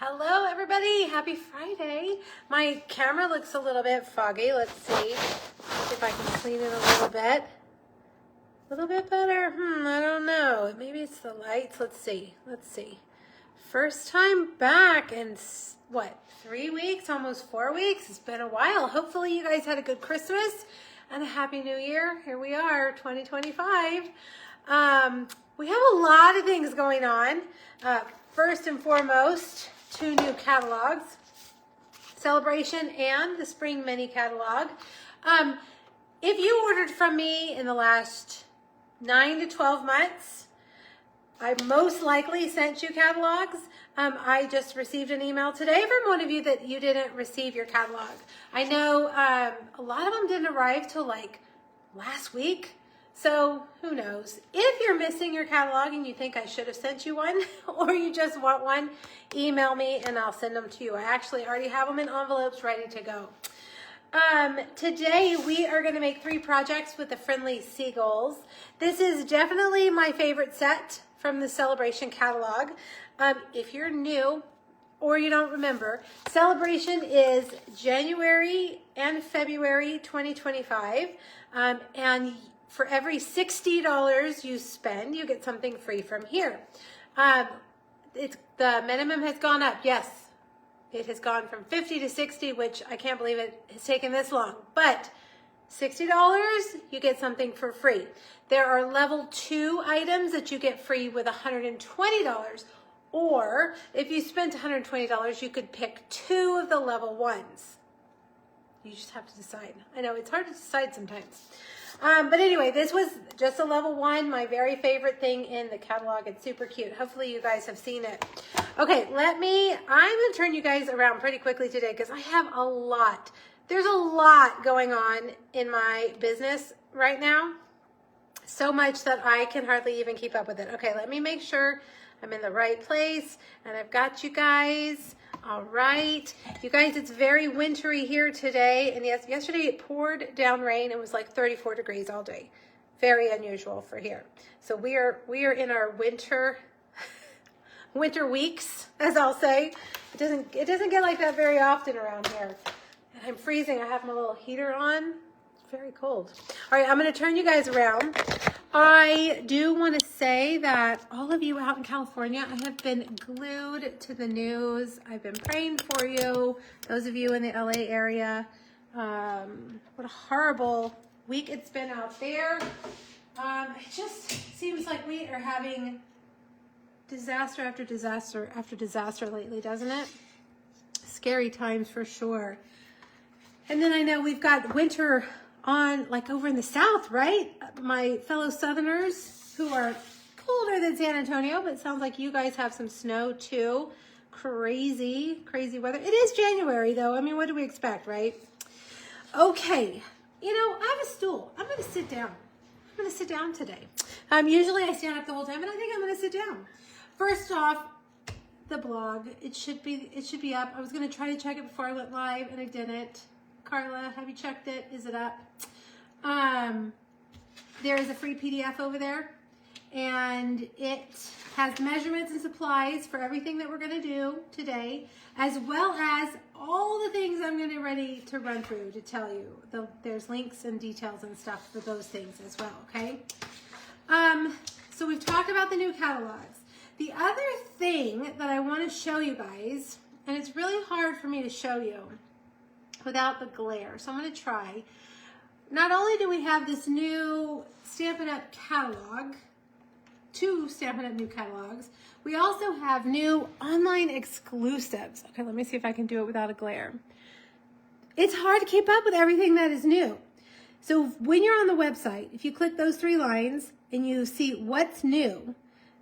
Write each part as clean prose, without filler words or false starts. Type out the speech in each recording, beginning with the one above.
Hello everybody, happy Friday. My camera looks a little bit foggy. Let's see if I can clean it a little bit. A little bit better? I don't know. Maybe it's the lights. Let's see. First time back in what, 3 weeks, almost 4 weeks? It's been a while. Hopefully you guys had a good Christmas and a happy new year. Here we are, 2025. We have a lot of things going on. First and foremost, 2 new catalogs, Sale-A-Bration and the Spring Mini Catalog. If you ordered from me in the last 9 to 12 months, I most likely sent you catalogs. I just received an email today from one of you that you didn't receive your catalog. I know a lot of them didn't arrive till like last week. So who knows? If you're missing your catalog and you think I should have sent you one, or you just want one, email me and I'll send them to you. I actually already have them in envelopes ready to go. Today we are going to make 3 projects with the friendly Seagulls. This is definitely my favorite set from the Sale-A-Bration catalog. If you're new or you don't remember, Sale-A-Bration is January and February 2025, and for every $60 you spend, you get something free from here. The minimum has gone up. Yes, it has gone from 50 to 60, which I can't believe it has taken this long. But $60, you get something for free. There are level 2 items that you get free with $120. Or if you spent $120, you could pick 2 of the level 1s. You just have to decide. I know it's hard to decide sometimes. But anyway, this was just a level 1, my very favorite thing in the catalog. It's super cute. Hopefully you guys have seen it. Okay, I'm going to turn you guys around pretty quickly today because I have a lot. There's a lot going on in my business right now. So much that I can hardly even keep up with it. Okay, let me make sure I'm in the right place and I've got you guys. All right, you guys, it's very wintry here today, and yes, yesterday it poured down rain. It was like 34 degrees all day. Very unusual for here. So we are in our winter weeks, as I'll say. It doesn't get like that very often around here. I'm freezing. I have my little heater on. It's very cold. All right, I'm going to turn you guys around. I do want to say that all of you out in California, I have been glued to the news. I've been praying for you. Those of you in the LA area, what a horrible week it's been out there. It just seems like we are having disaster after disaster after disaster lately, doesn't it? Scary times for sure. And then I know we've got winter on like over in the south, right? My fellow Southerners who are colder than San Antonio, but it sounds like you guys have some snow too. Crazy weather. It is January though. I mean, what do we expect, right? Okay, I have a stool. I'm gonna sit down. I'm gonna sit down today. Usually I stand up the whole time, but I think I'm gonna sit down. First off, the blog, it should be up. I was gonna try to check it before I went live and I didn't. Carla, have you checked it? Is it up? There is a free PDF over there, and it has measurements and supplies for everything that we're going to do today, as well as all the things I'm going to ready to run through to tell you. There's links and details and stuff for those things as well, okay? So we've talked about the new catalogs. The other thing that I want to show you guys, and it's really hard for me to show you without the glare, so I'm going to try. Not only do we have this new Stampin' Up! Catalog, 2 Stampin' Up! New catalogs, we also have new online exclusives. Okay, let me see if I can do it without a glare. It's hard to keep up with everything that is new. So when you're on the website, if you click those 3 lines and you see what's new,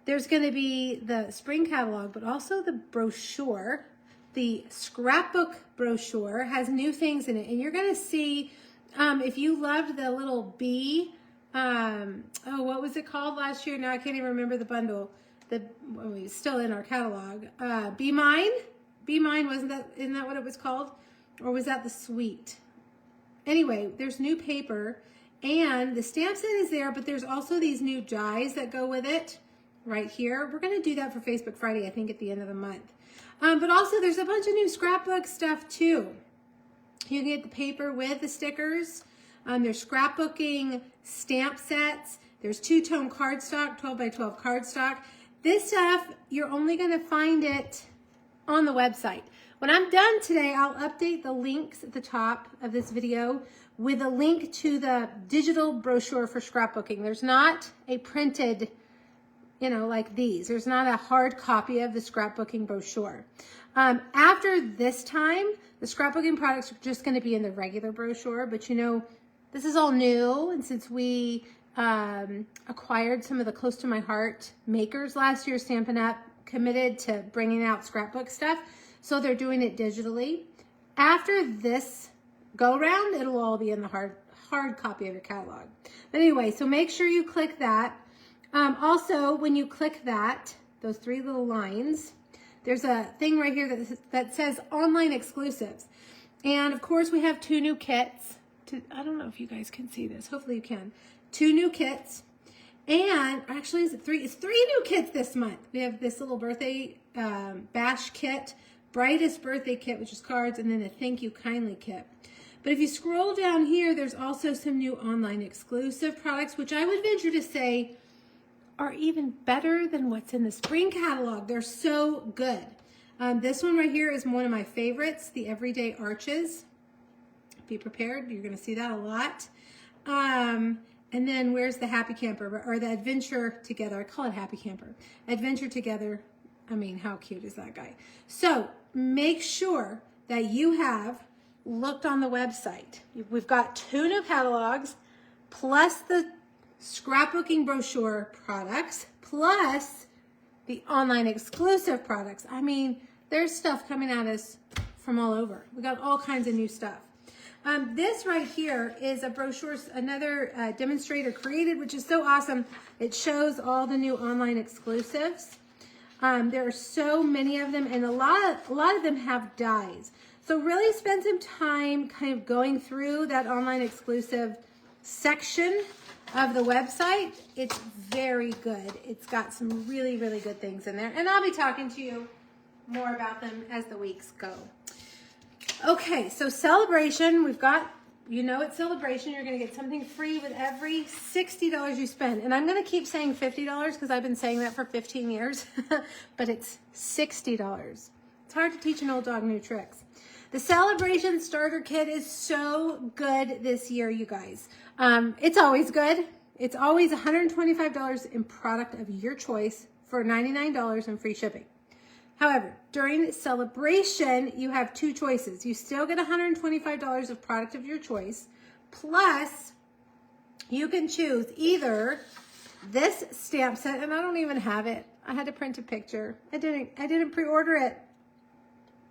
there's going to be the spring catalog, but also the brochure. The scrapbook brochure has new things in it, and you're going to see, if you loved the little bee, what was it called last year? Now I can't even remember the bundle. It's still in our catalog. Be Mine, isn't that what it was called? Or was that the Sweet? Anyway, there's new paper, and the stamp set is there, but there's also these new dies that go with it. right here. We're going to do that for Facebook Friday, I think, at the end of the month. But also, there's a bunch of new scrapbook stuff, too. You can get the paper with the stickers. There's scrapbooking stamp sets. There's two-tone cardstock, 12 by 12 cardstock. This stuff, you're only going to find it on the website. When I'm done today, I'll update the links at the top of this video with a link to the digital brochure for scrapbooking. There's not a printed, like these. There's not a hard copy of the scrapbooking brochure. After this time, the scrapbooking products are just going to be in the regular brochure, but this is all new, and since we acquired some of the close to my heart makers last year, Stampin' Up! Committed to bringing out scrapbook stuff, so they're doing it digitally. After this go round, it'll all be in the hard copy of your catalog. But anyway, so make sure you click that. Also, when you click that, those three little lines, there's a thing right here that says online exclusives. And of course, we have 2 new kits. I don't know if you guys can see this. Hopefully you can. 2 new kits. And actually, is it 3? It's 3 new kits this month. We have this little birthday bash kit, brightest birthday kit, which is cards, and then a thank you kindly kit. But if you scroll down here, there's also some new online exclusive products, which I would venture to say are even better than what's in the spring catalog. They're so good. This one right here is one of my favorites, the Everyday Arches. Be prepared, you're gonna see that a lot. And then where's the Happy Camper, or the Adventure Together? I call it Happy Camper. Adventure Together, I mean, how cute is that guy? So make sure that you have looked on the website. We've got 2 new catalogs, plus the scrapbooking brochure products, plus the online exclusive products. I mean, there's stuff coming at us from all over. We got all kinds of new stuff. This right here is a brochure, another demonstrator created, which is so awesome. It shows all the new online exclusives. There are so many of them, and a lot of them have dies. So really spend some time kind of going through that online exclusive section of the website. It's very good. It's got some really, really good things in there, and I'll be talking to you more about them as the weeks go. Okay, so Sale-A-Bration, we've got, it's Sale-A-Bration, you're going to get something free with every $60 you spend. And I'm going to keep saying $50 because I've been saying that for 15 years, but it's $60. It's hard to teach an old dog new tricks. The Sale-A-Bration starter kit is so good this year, you guys. It's always good. It's always $125 in product of your choice for $99 and free shipping. However, during Sale-A-Bration, you have 2 choices. You still get $125 of product of your choice, plus you can choose either this stamp set, and I don't even have it. I had to print a picture. I didn't pre-order it,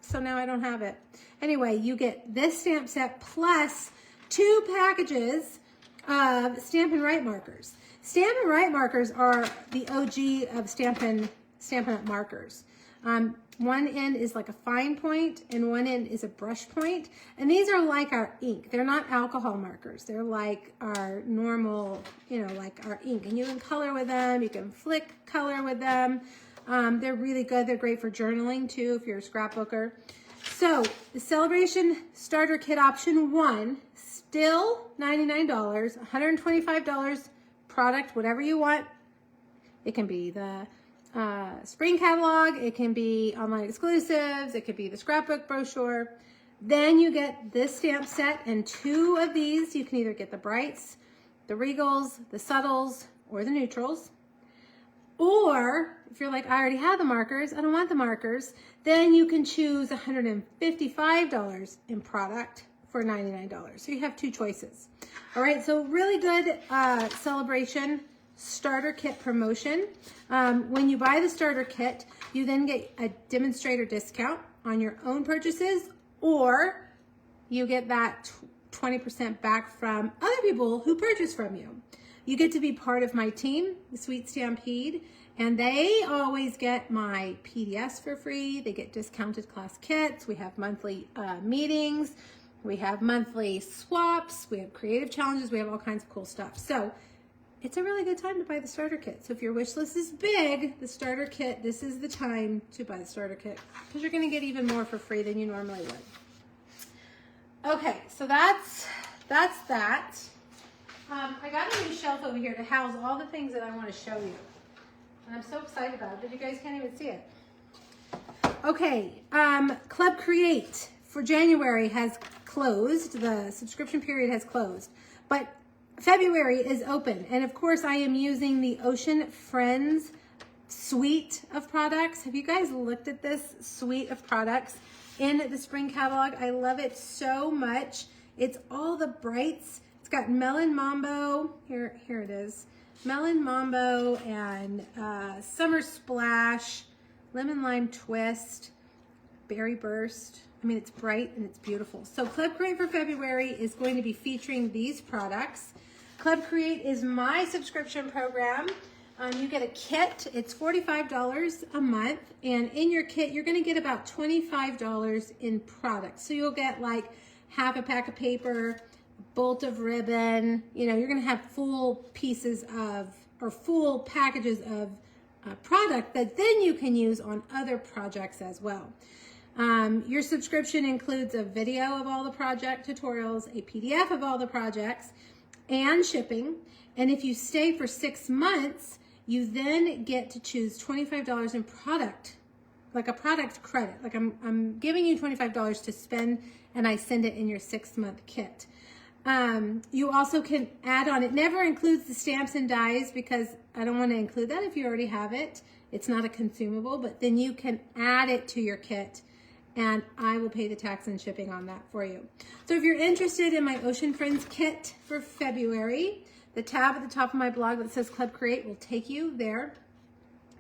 so now I don't have it. Anyway, you get this stamp set plus 2 packages of Stampin' Write markers. Stampin' Write markers are the OG of Stampin' Up! Markers. One end is like a fine point and one end is a brush point. And these are like our ink. They're not alcohol markers. They're like our normal, like our ink. And you can color with them. You can flick color with them. They're really good. They're great for journaling too if you're a scrapbooker. So the Sale-A-Bration starter kit option 1, still $99, $125 product, whatever you want. It can be the spring catalog, it can be online exclusives, it could be the scrapbook brochure. Then you get this stamp set and 2 of these. You can either get the brights, the regals, the subtles, or the neutrals. Or if you're like, I already have the markers, I don't want the markers, then you can choose $155 in product for $99. So you have 2 choices. All right, so really good Sale-A-Bration starter kit promotion. When you buy the starter kit, you then get a demonstrator discount on your own purchases, or you get that 20% back from other people who purchase from you. You get to be part of my team, the Sweet Stampede, and they always get my PDFs for free. They get discounted class kits. We have monthly meetings. We have monthly swaps. We have creative challenges. We have all kinds of cool stuff. So it's a really good time to buy the starter kit. So if your wish list is big, the starter kit, this is the time to buy the starter kit because you're going to get even more for free than you normally would. Okay, so that's that. I got a new shelf over here to house all the things that I want to show you. And I'm so excited about it, but you guys can't even see it. Okay, Club Create for January has closed. The subscription period has closed. But February is open. And of course, I am using the Ocean Friends suite of products. Have you guys looked at this suite of products in the spring catalog? I love it so much. It's all the brights. It's got Melon Mambo. Here it is. Melon Mambo and Summer Splash, Lemon Lime Twist, Berry Burst. I mean, it's bright and it's beautiful. So Club Create for February is going to be featuring these products. Club Create is my subscription program. You get a kit. It's $45 a month. And in your kit, you're going to get about $25 in products. So you'll get like half a pack of paper, bolt of ribbon. You know, you're going to have full pieces of, or full packages of product that then you can use on other projects as well. Your subscription includes a video of all the project tutorials, a PDF of all the projects, and shipping. And if you stay for 6 months, you then get to choose $25 in product, like a product credit. Like I'm giving you $25 to spend, and I send it in your 6-month kit. You also can add on, it never includes the stamps and dies because I don't want to include that if you already have it. It's not a consumable, but then you can add it to your kit and I will pay the tax and shipping on that for you. So if you're interested in my Ocean Friends kit for February, the tab at the top of my blog that says Club Create will take you there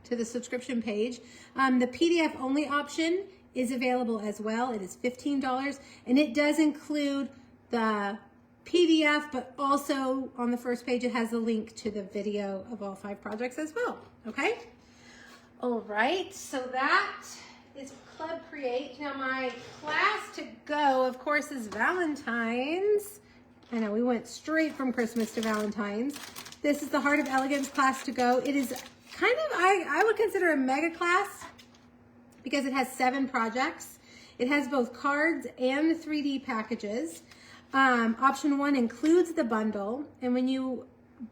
to the subscription page. The PDF only option is available as well. It is $15 and it does include the PDF, but also on the first page it has a link to the video of all 5 projects as well. Okay? All right, so that is Club Create. Now my class to go, of course, is Valentine's. I know we went straight from Christmas to Valentine's. This is the Heart of Elegance class to go. It is kind of, I would consider a mega class because it has 7 projects. It has both cards and 3D packages. Option 1 includes the bundle, and when you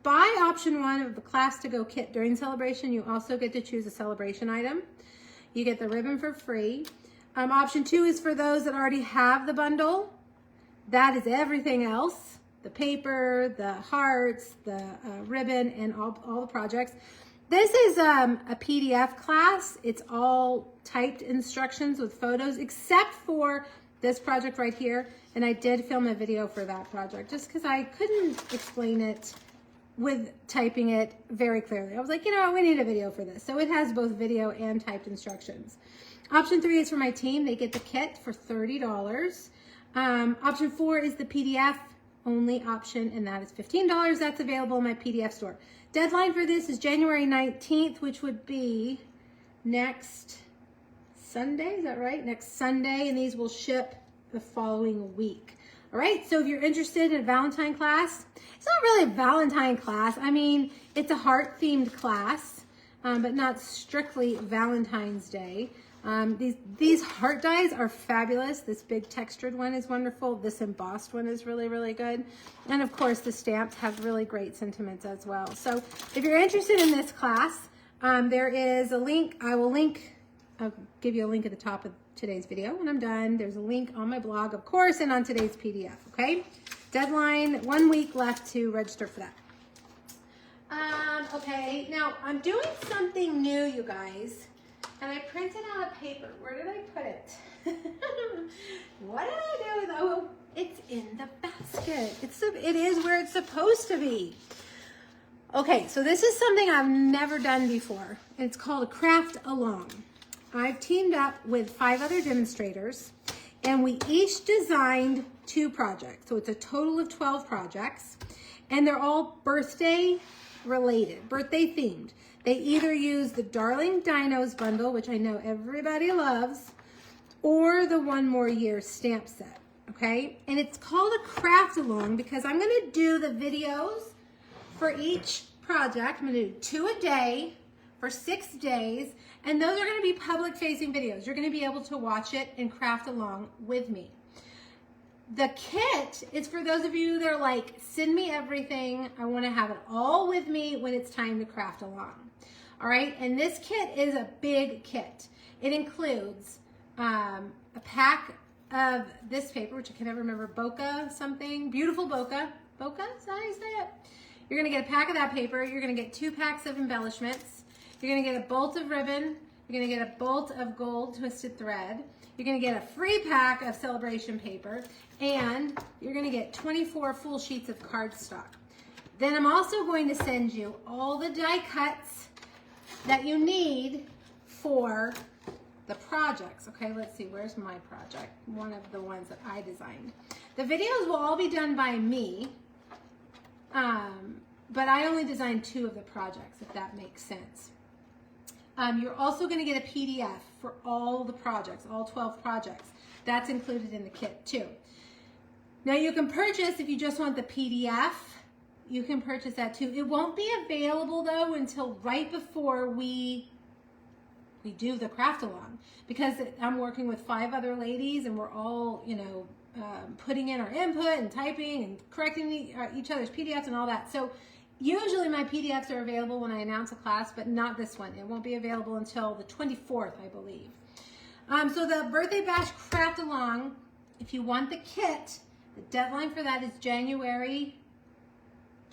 buy option 1 of the class to go kit during celebration, you also get to choose a celebration item. You get the ribbon for free. Option 2 is for those that already have the bundle. That is everything else, the paper, the hearts, the ribbon, and all the projects. This is a PDF class. It's all typed instructions with photos except for this project right here, and I did film a video for that project just because I couldn't explain it with typing it very clearly. I was like, you know what, we need a video for this. So it has both video and typed instructions. Option 3 is for my team. They get the kit for $30. Option 4 is the PDF only option, and that is $15. That's available in my PDF store. Deadline for this is January 19th, which would be next Sunday, is that right? Next Sunday, and these will ship the following week. All right, so if you're interested in a Valentine class, it's not really a Valentine class. I mean, it's a heart-themed class, but not strictly Valentine's Day. These heart dies are fabulous. This big textured one is wonderful. This embossed one is really, really good. And of course, the stamps have really great sentiments as well. So if you're interested in this class, there is a link. I'll give you a link at the top of today's video when I'm done. There's a link on my blog, of course, and on today's PDF, okay? Deadline, 1 week left to register for that. Okay, now I'm doing something new, you guys, and I printed out a paper. Where did I put it? What did I do? Oh, it's in the basket. It is where it's supposed to be. Okay, so this is something I've never done before. It's called a craft along. I've teamed up with 5 other demonstrators, and we each designed 2 projects. So it's a total of 12 projects, and they're all birthday related, birthday themed. They either use the Darling Dinos bundle, which I know everybody loves, or the One More Year stamp set, okay? And it's called a craft along because I'm gonna do the videos for each project, I'm gonna do 2 a day for 6 days, and those are gonna be public-facing videos. You're gonna be able to watch it and craft along with me. The kit is for those of you that are like, send me everything. I wanna have it all with me when it's time to craft along. All right, and this kit is a big kit. It includes a pack of this paper, which I can never remember, bokeh something, beautiful bokeh. Bokeh, is that how you say it? You're gonna get a pack of that paper. You're gonna get 2 packs of embellishments. You're gonna get a bolt of ribbon. You're gonna get a bolt of gold twisted thread. You're gonna get a free pack of Sale-A-Bration paper, and you're gonna get 24 full sheets of cardstock. Then I'm also going to send you all the die cuts that you need for the projects. Okay, let's see, where's my project? One of the ones that I designed. The videos will all be done by me, but I only designed 2 of the projects, if that makes sense. You're also going to get a PDF for all the projects, all 12 projects. That's included in the kit too. Now you can purchase, if you just want the PDF, you can purchase that too. It won't be available though until right before we do the craft along, because I'm working with 5 other ladies and we're all, you know, putting in our input and typing and correcting each other's PDFs and all that. So usually my PDFs are available when I announce a class, but not this one. It won't be available until the 24th, I believe. So the Birthday Bash Craft Along, if you want the kit, the deadline for that is January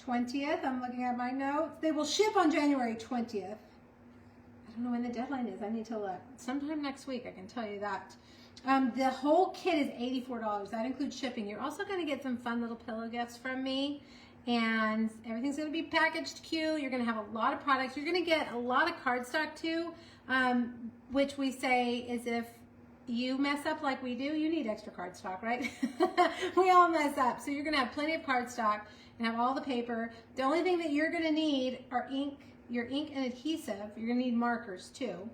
20th. I'm looking at my notes. They will ship on January 20th. I don't know when the deadline is. I need to look. Sometime next week, I can tell you that. The whole kit is $84. That includes shipping. You're also going to get some fun little pillow gifts from me. And everything's going to be packaged cute. You're going to have a lot of products. You're going to get a lot of cardstock too, which we say is if you mess up like we do, you need extra cardstock, right? We all mess up. So you're going to have plenty of cardstock and have all the paper. The only thing that you're going to need are ink, your ink and adhesive. You're going to need markers too.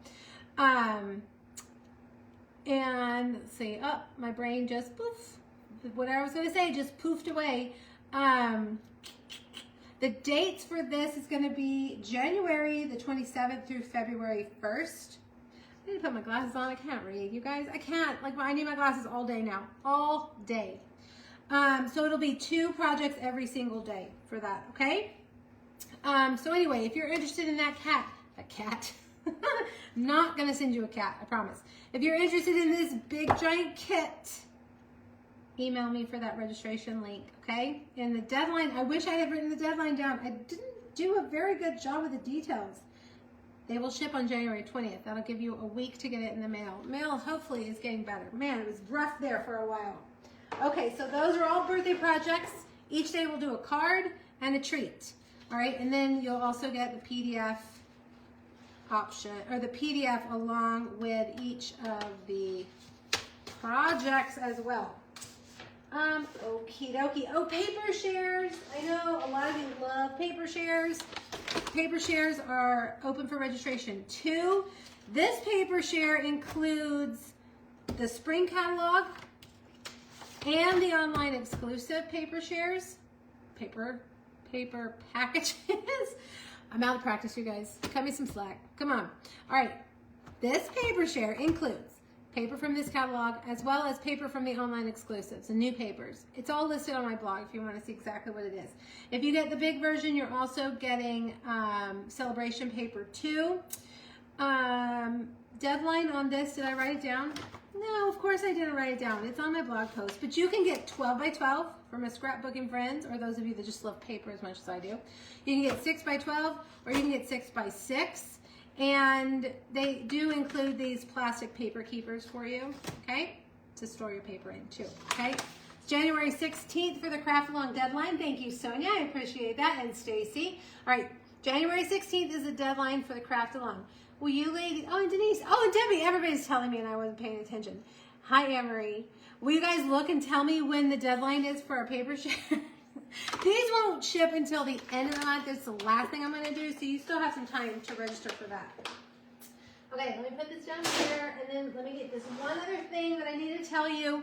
And let's see, oh, my brain just poof. What I was going to say just poofed away. The dates for this is going to be January the 27th through February 1st. I need to put my glasses on. I can't read, you guys. I can't. Like, I need my glasses all day now. All day. So it'll be 2 projects every single day for that, okay? So anyway, if you're interested in that cat, I'm not going to send you a cat, I promise. If you're interested in this big giant kit, email me for that registration link, okay? And the deadline, I wish I had written the deadline down. I didn't do a very good job with the details. They will ship on January 20th. That'll give you a week to get it in the mail. Mail hopefully is getting better. Man, it was rough there for a while. Okay, so those are all birthday projects. Each day we'll do a card and a treat. All right, and then you'll also get the PDF option, or the PDF along with each of the projects as well. Okie dokie. Oh, paper shares. I know a lot of you love paper shares. Paper shares are open for registration too. This paper share includes the spring catalog and the online exclusive paper shares. Paper packages. I'm out of practice, you guys. Cut me some slack. Come on. All right. This paper share includes paper from this catalog, as well as paper from the online exclusives, the new papers. It's all listed on my blog if you want to see exactly what it is. If you get the big version, you're also getting Sale-A-Bration paper too. Deadline on this, did I write it down? No, of course I didn't write it down. It's on my blog post. But you can get 12 by 12 from a Scrapbooking Friends, or those of you that just love paper as much as I do. You can get 6 by 12, or you can get 6 by 6. And they do include these plastic paper keepers for you, okay? To store your paper in too, okay? It's January 16th for the craft along deadline. Thank you, Sonia. I appreciate that. And Stacy. All right, January 16th is the deadline for the craft along. Will you ladies, oh, and Denise, oh, and Debbie, everybody's telling me and I wasn't paying attention. Hi, Emery. Will you guys look and tell me when the deadline is for our paper share? These won't ship until the end of the month. That's the last thing I'm going to do, so you still have some time to register for that. Okay, let me put this down here, and then let me get this one other thing that I need to tell you.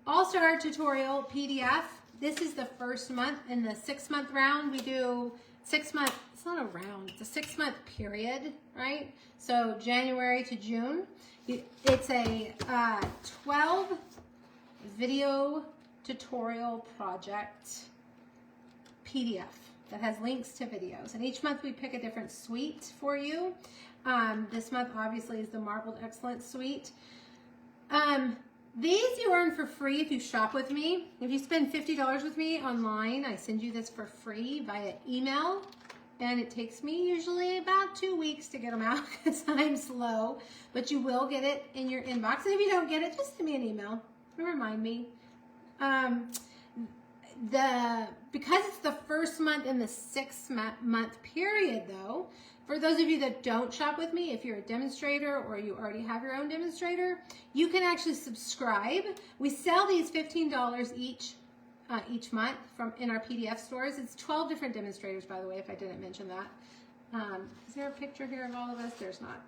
All-Star Tutorial PDF. This is the first month. In the 6-month round, we do 6-month, it's not a round, it's a 6-month period, right? So January to June. It's a 12 video tutorial project PDF that has links to videos. And each month we pick a different suite for you. This month obviously is the Marbled Excellence suite. These you earn for free if you shop with me. If you spend $50 with me online, I send you this for free via email. And it takes me usually about 2 weeks to get them out because I'm slow. But you will get it in your inbox. And if you don't get it, just send me an email and remind me. Because it's the first month in the 6-month period though, for those of you that don't shop with me, if you're a demonstrator or you already have your own demonstrator, you can actually subscribe. We sell these $15 each month in our PDF stores. It's 12 different demonstrators, by the way, if I didn't mention that. Is there a picture here of all of us? There's not.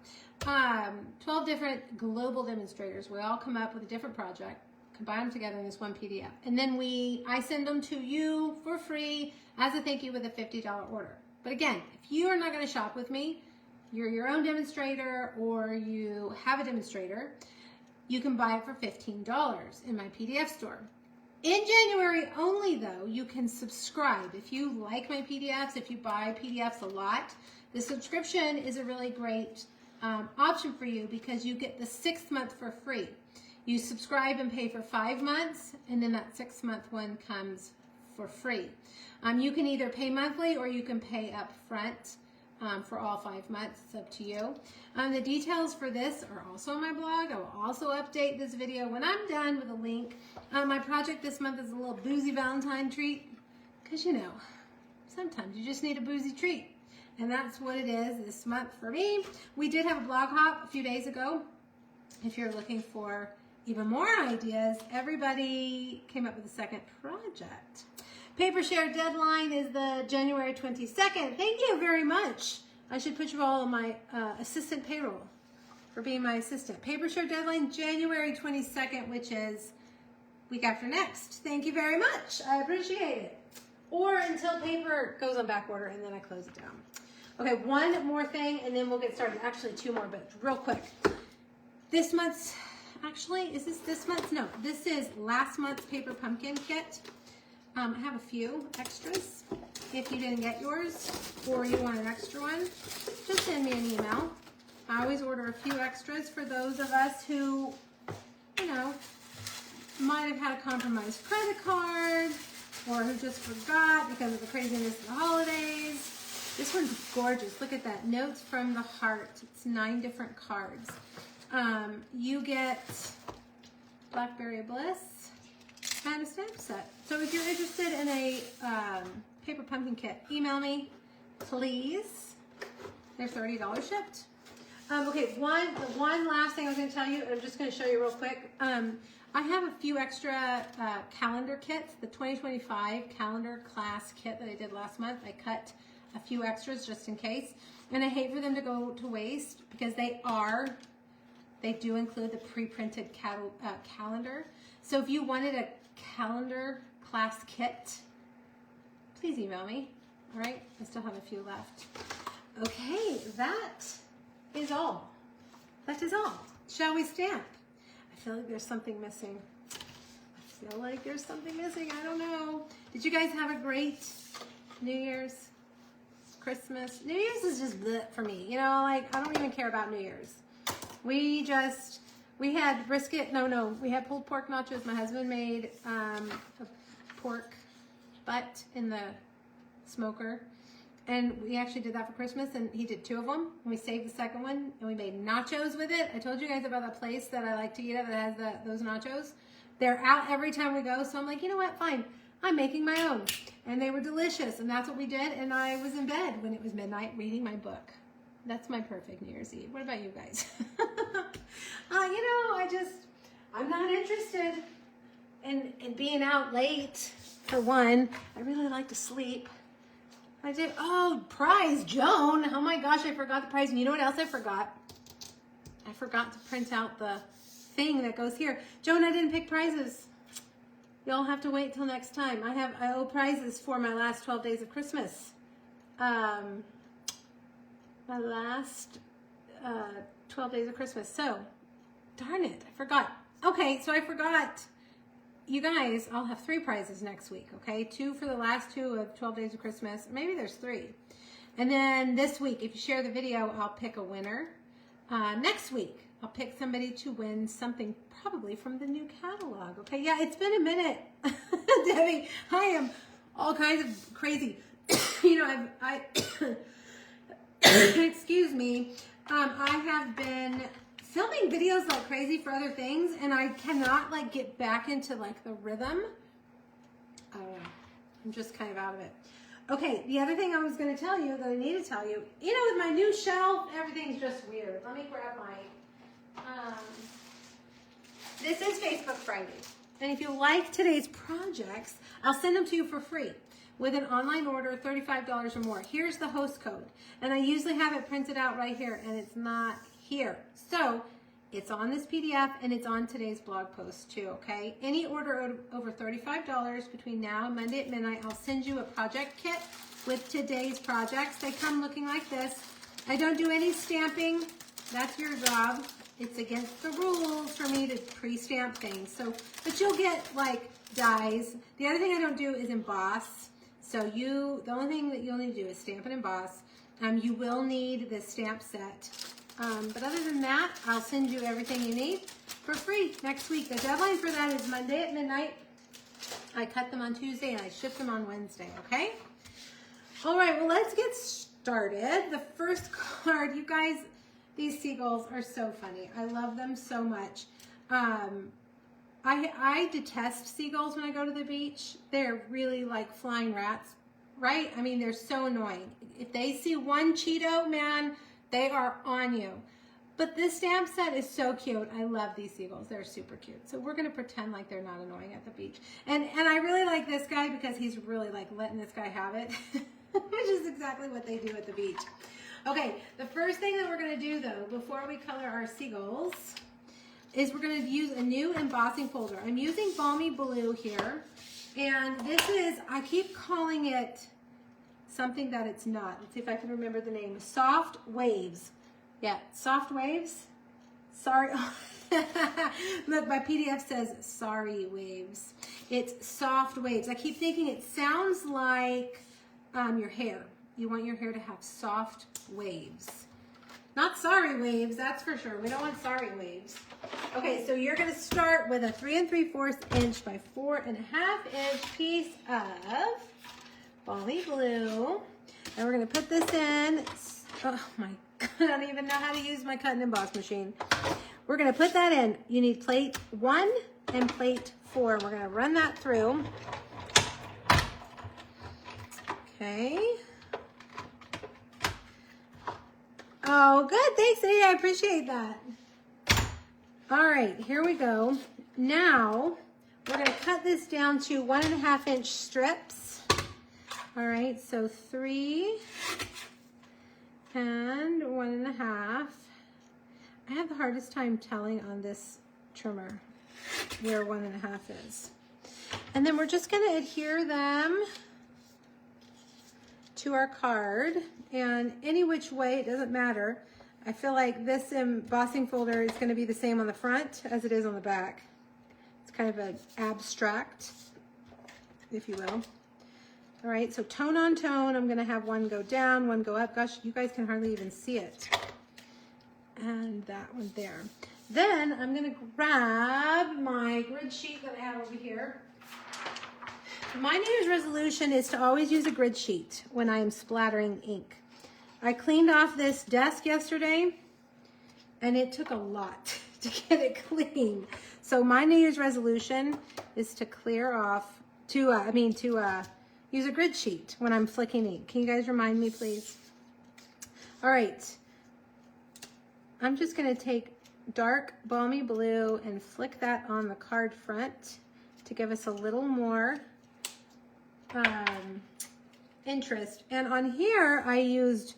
12 different global demonstrators. We all come up with a different project, combine them together in this one PDF. And then I send them to you for free as a thank you with a $50 order. But again, if you are not going to shop with me, you're your own demonstrator or you have a demonstrator, you can buy it for $15 in my PDF store. In January only though, you can subscribe. If you like my PDFs, if you buy PDFs a lot, the subscription is a really great option for you because you get the 6th month for free. You subscribe and pay for 5 months, and then that 6-month one comes for free. You can either pay monthly or you can pay up front for all 5 months. It's up to you. The details for this are also on my blog. I will also update this video when I'm done with a link. My project this month is a little boozy Valentine treat because, you know, sometimes you just need a boozy treat. And that's what it is this month for me. We did have a blog hop a few days ago. If you're looking for even more ideas, everybody came up with a second project. Paper share deadline is the January 22nd. Thank you very much. I should put you all on my assistant payroll for being my assistant. Paper share deadline January 22nd, which is week after next. Thank you very much. I appreciate it. Or until paper goes on back order and then I close it down. Okay, one more thing and then we'll get started. Actually, 2 more, but real quick. This month's, actually, is this month's? No, this is last month's paper pumpkin kit. I have a few extras. If you didn't get yours or you want an extra one, just send me an email. I always order a few extras for those of us who, you know, might have had a compromised credit card or who just forgot because of the craziness of the holidays. This one's gorgeous. Look at that. Notes from the heart. It's 9 different cards. You get Blackberry Bliss and a stamp set. So if you're interested in a paper pumpkin kit, email me, please. They're $30 shipped. Okay, one last thing I was going to tell you, and I'm just going to show you real quick. I have a few extra calendar kits, the 2025 calendar class kit that I did last month. I cut a few extras just in case, and I hate for them to go to waste because they do include the pre-printed calendar. So if you wanted a calendar class kit, please email me. All right, I still have a few left. Okay, that is all. That is all. Shall we stamp? I feel like there's something missing. I don't know. Did you guys have a great New Year's, Christmas? New Year's is just bleh for me. You know, like I don't even care about New Year's. We had brisket, we had pulled pork nachos. My husband made a pork butt in the smoker. And we actually did that for Christmas, and he did 2 of them. And we saved the second one, and we made nachos with it. I told you guys about that place that I like to eat at that has those nachos. They're out every time we go, so I'm like, you know what, fine. I'm making my own. And they were delicious, and that's what we did. And I was in bed when it was midnight reading my book. That's my perfect New Year's Eve. What about you guys? I'm not interested in being out late, for one. I really like to sleep. I did, prize, Joan. Oh my gosh, I forgot the prize. And you know what else I forgot? I forgot to print out the thing that goes here. Joan, I didn't pick prizes. Y'all have to wait till next time. I owe prizes for my last 12 days of Christmas. my last 12 days of Christmas. So, darn it, I forgot. Okay, so I forgot. You guys, I'll have 3 prizes next week, okay? 2 for the last 2 of 12 days of Christmas. Maybe there's 3. And then this week, if you share the video, I'll pick a winner. Next week, I'll pick somebody to win something probably from the new catalog, okay? Yeah, it's been a minute, Debbie. I am all kinds of crazy. You know, excuse me. I have been filming videos like crazy for other things, and I cannot like get back into like the rhythm. I'm just kind of out of it. Okay, the other thing I was going to tell you that I need to tell you, you know, with my new shelf, everything's just weird. Let me grab my, this is Facebook Friday. And if you like today's projects, I'll send them to you for free with an online order, $35 or more. Here's the host code. And I usually have it printed out right here, and it's not here. So it's on this PDF, and it's on today's blog post too, okay? Any order over $35 between now and Monday at midnight, I'll send you a project kit with today's projects. They come looking like this. I don't do any stamping. That's your job. It's against the rules for me to pre-stamp things. So, but you'll get like dies. The other thing I don't do is emboss. So the only thing that you'll need to do is stamp and emboss. You will need this stamp set. But other than that, I'll send you everything you need for free next week. The deadline for that is Monday at midnight. I cut them on Tuesday and I ship them on Wednesday, okay? All right, well, let's get started. The first card, you guys, these seagulls are so funny. I love them so much. I detest seagulls when I go to the beach. They're really like flying rats, right? I mean, they're so annoying. If they see one Cheeto, man, they are on you. But this stamp set is so cute. I love these seagulls. They're super cute. So we're going to pretend like they're not annoying at the beach. And I really like this guy because he's really like letting this guy have it, which is exactly what they do at the beach. Okay, the first thing that we're going to do though, before we color our seagulls, is we're going to use a new embossing folder. I'm using Balmy Blue here. And this is, I keep calling it something that it's not. Let's see if I can remember the name. Soft Waves. Yeah, Soft Waves. Sorry. Look, my PDF says Sorry Waves. It's Soft Waves. I keep thinking it sounds like your hair. You want your hair to have soft waves. Not sorry waves, that's for sure. We don't want sorry waves. Okay, so you're gonna start with a 3 3/4 inch by 4 1/2 inch piece of Balmy Blue. And we're gonna put this in, oh my God, I don't even know how to use my cut and emboss machine. We're gonna put that in. You need plate 1 and plate 4. We're gonna run that through. Okay. Oh, good. Thanks, Eddie. I appreciate that. All right, here we go. Now, we're going to cut this down to 1 1/2 inch strips. All right, so 3 and 1 1/2. I have the hardest time telling on this trimmer where 1 1/2 is. And then we're just going to adhere them to our card, and any which way, it doesn't matter. I feel like this embossing folder is going to be the same on the front as it is on the back. It's kind of an abstract, if you will. All right, so tone on tone, I'm going to have one go down, one go up. Gosh, you guys can hardly even see it. And that one there. Then I'm going to grab my grid sheet that I have over here. My New Year's resolution is to always use a grid sheet when I am splattering ink. I cleaned off this desk yesterday, and it took a lot to get it clean. So my New Year's resolution is to clear off, to use a grid sheet when I'm flicking ink. Can you guys remind me, please? All right. I'm just going to take dark Balmy Blue and flick that on the card front to give us a little more interest. And on here I used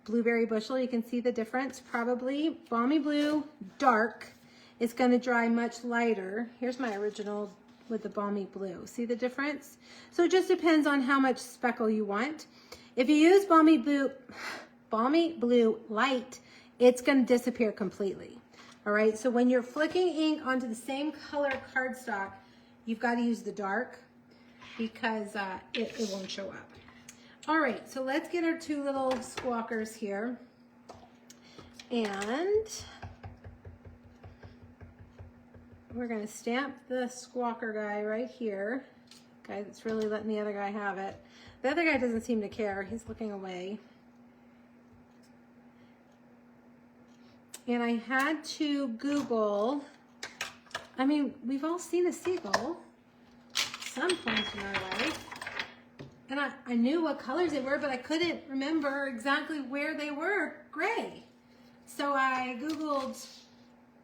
Blueberry Bushel. You can see the difference probably. Balmy Blue dark is going to dry much lighter. Here's my original with the Balmy Blue. See the difference? So it just depends on how much speckle you want. If you use Balmy Blue Light, it's going to disappear completely. All right, so when you're flicking ink onto the same color cardstock, you've got to use the dark because it won't show up. All right, so let's get our two little squawkers here. And we're going to stamp the squawker guy right here. Guy that's really letting the other guy have it. The other guy doesn't seem to care. He's looking away. And I had to Google, I mean, we've all seen a seagull some point in our life. And I knew what colors they were, but I couldn't remember exactly where they were gray. So I Googled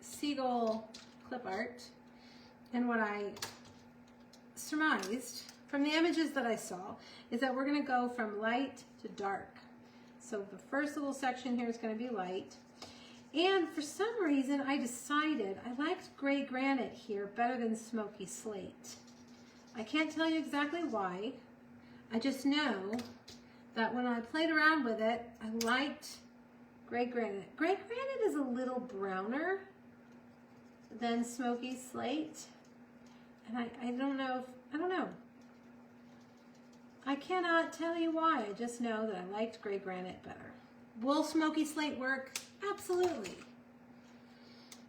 seagull clip art, and what I surmised from the images that I saw is that we're going to go from light to dark. So the first little section here is going to be light. And for some reason, I decided I liked gray granite here better than smoky slate. I can't tell you exactly why. I just know that when I played around with it, I liked gray granite. Gray granite is a little browner than smoky slate. And I don't know. I cannot tell you why. I just know that I liked gray granite better. Will smoky slate work? Absolutely.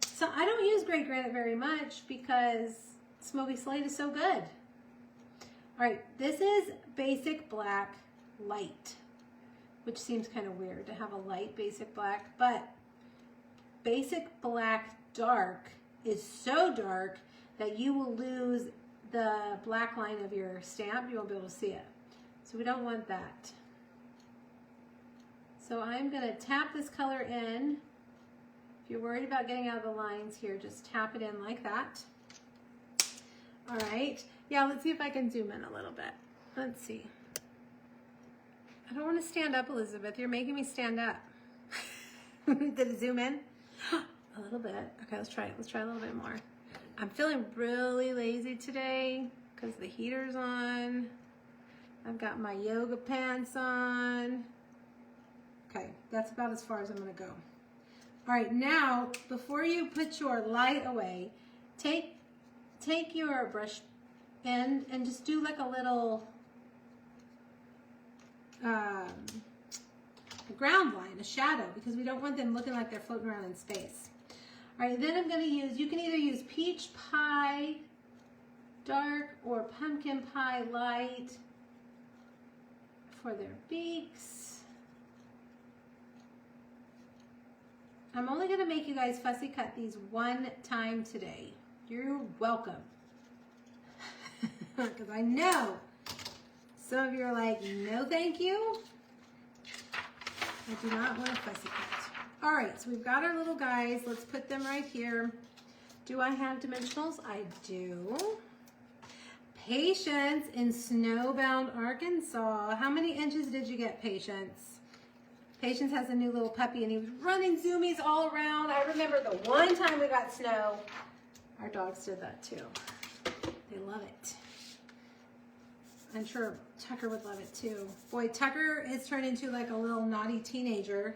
So I don't use gray granite very much because smoky slate is so good. All right, this is basic black light, which seems kind of weird to have a light basic black, but basic black dark is so dark that you will lose the black line of your stamp. You won't be able to see it. So we don't want that. So I'm going to tap this color in. If you're worried about getting out of the lines here, just tap it in like that. All right. Yeah, let's see if I can zoom in a little bit. Let's see. I don't want to stand up, Elizabeth. You're making me stand up. Did it zoom in? A little bit. Okay, let's try it. Let's try a little bit more. I'm feeling really lazy today because the heater's on. I've got my yoga pants on. Okay, that's about as far as I'm going to go. All right, now, before you put your light away, take your brush end and just do like a little ground line, a shadow, because we don't want them looking like they're floating around in space. All right, then I'm going to use, you can either use peach pie dark or pumpkin pie light for their beaks. I'm only going to make you guys fussy cut these one time today. You're welcome. Because I know some of you are like, no thank you. I do not want a fussy cut. All right, so we've got our little guys. Let's put them right here. Do I have dimensionals? I do. Patience in Snowbound, Arkansas. How many inches did you get, Patience? Patience has a new little puppy, and he was running zoomies all around. I remember the one time we got snow. Our dogs did that too. They love it. I'm sure Tucker would love it too. Boy, Tucker has turned into like a little naughty teenager.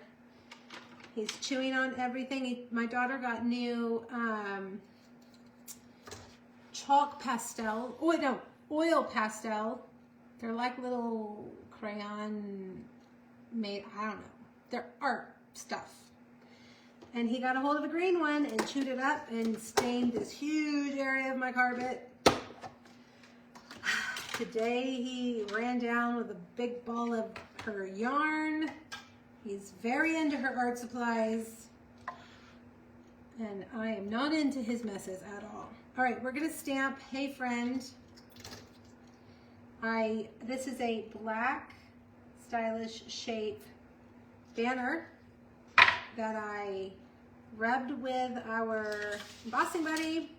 He's chewing on everything. My daughter got new chalk pastel. Oh, no, oil pastel. They're like little crayon made, I don't know. They're art stuff. And he got a hold of a green one and chewed it up and stained this huge area of my carpet. Today he ran down with a big ball of her yarn. He's very into her art supplies. And I am not into his messes at all. All right, we're gonna stamp Hey Friend. This is a black stylish shape banner that I rubbed with our embossing buddy.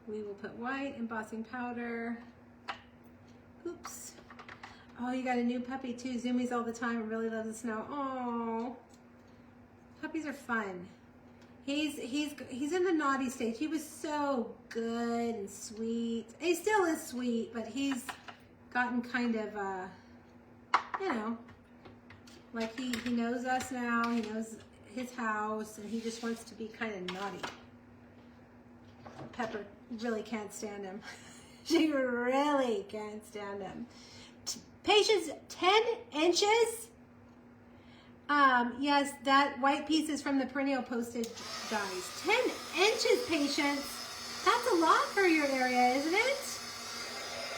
We will put white embossing powder. Oops. Oh, you got a new puppy too. Zoomies all the time and really loves the snow. Oh, puppies are fun. He's in the naughty stage. He was so good and sweet. He still is sweet, but he's gotten kind of you know, like he knows us now, he knows his house, and he just wants to be kind of naughty. Pepper really can't stand him. She really can't stand him. Patience, 10 inches? Yes, that white piece is from the perennial postage dies. 10 inches, Patience. That's a lot for your area, isn't it?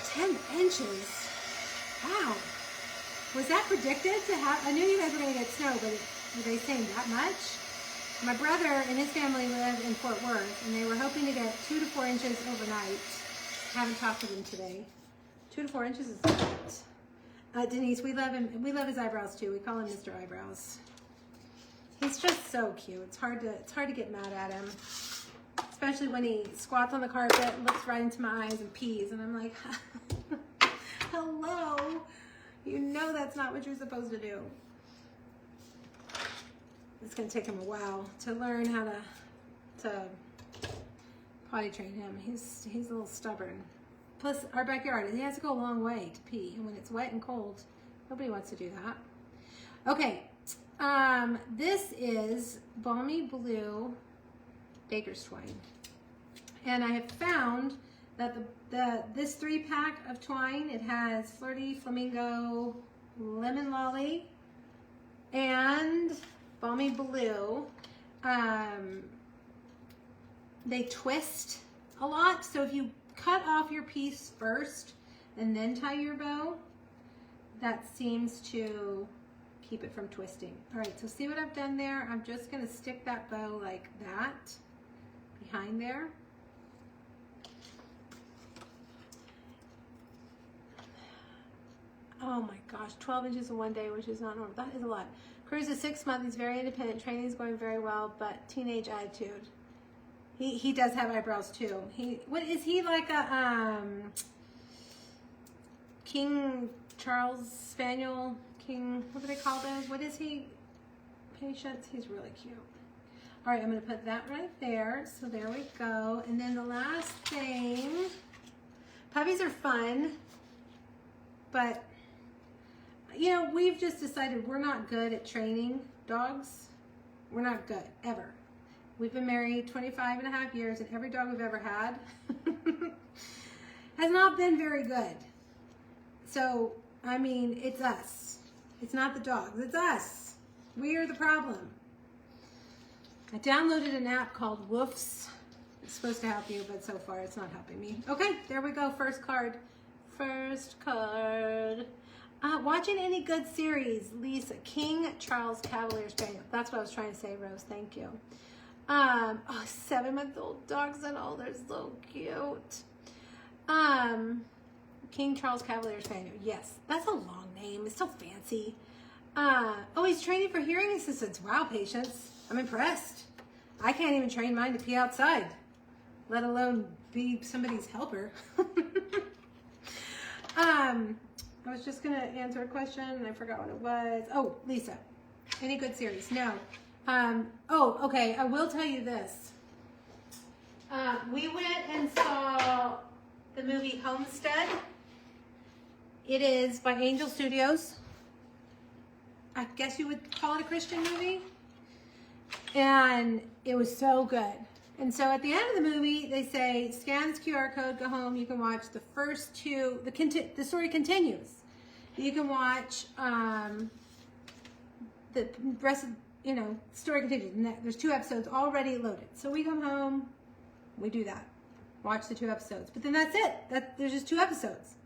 10 inches. Wow. Was that predicted to have? I knew you guys were going to get snow, but were they saying that much? My brother and his family live in Fort Worth, and they were hoping to get 2 to 4 inches overnight. Haven't talked to them today. 2 to 4 inches is a lot. Denise, we love him. We love his eyebrows too. We call him Mr. Eyebrows. He's just so cute. It's hard to get mad at him, especially when he squats on the carpet, looks right into my eyes, and pees, and I'm like, hello. You know that's not what you're supposed to do. It's gonna take him a while to learn how to potty train him. He's a little stubborn. Plus, our backyard, he has to go a long way to pee, and when it's wet and cold, nobody wants to do that. Okay, this is Balmy Blue Baker's Twine, and I have found that this 3-pack of twine, it has Flirty, Flamingo, Lemon Lolly, and Balmy Blue. They twist a lot, so if you cut off your piece first and then tie your bow, that seems to keep it from twisting. All right, so see what I've done there? I'm just gonna stick that bow like that behind there. Oh my gosh, 12 inches in one day, which is not normal. That is a lot. Cruz is 6 months. He's very independent. Training is going very well, but teenage attitude. He does have eyebrows too. What is he, like a King Charles Spaniel? King, what do they call those? What is he? Patience. He's really cute. All right, I'm going to put that right there. So there we go. And then the last thing, puppies are fun, but you know, we've just decided we're not good at training dogs. We're not good, ever. We've been married 25.5 years, and every dog we've ever had has not been very good. So, I mean, it's us. It's not the dogs, it's us. We are the problem. I downloaded an app called Woofs. It's supposed to help you, but so far it's not helping me. Okay, there we go, first card. First card. Watching any good series, Lisa. King Charles Cavalier Spaniel. That's what I was trying to say, Rose. Thank you. Oh, 7-month-old dogs and all. They're so cute. King Charles Cavalier Spaniel. Yes, that's a long name. It's so fancy. Oh, he's training for hearing assistance. Wow, Patience. I'm impressed. I can't even train mine to pee outside, let alone be somebody's helper. I was just going to answer a question, and I forgot what it was. Oh, Lisa, any good series? No. Oh, okay, I will tell you this. We went and saw the movie Homestead. It is by Angel Studios. I guess you would call it a Christian movie. And it was so good. And so at the end of the movie, they say, scan this QR code, go home. You can watch the first 2. The story continues. You can watch the rest of, story continues. And there's 2 episodes already loaded. So we come home, we do that. Watch the 2 episodes. But then that's it. There's just 2 episodes.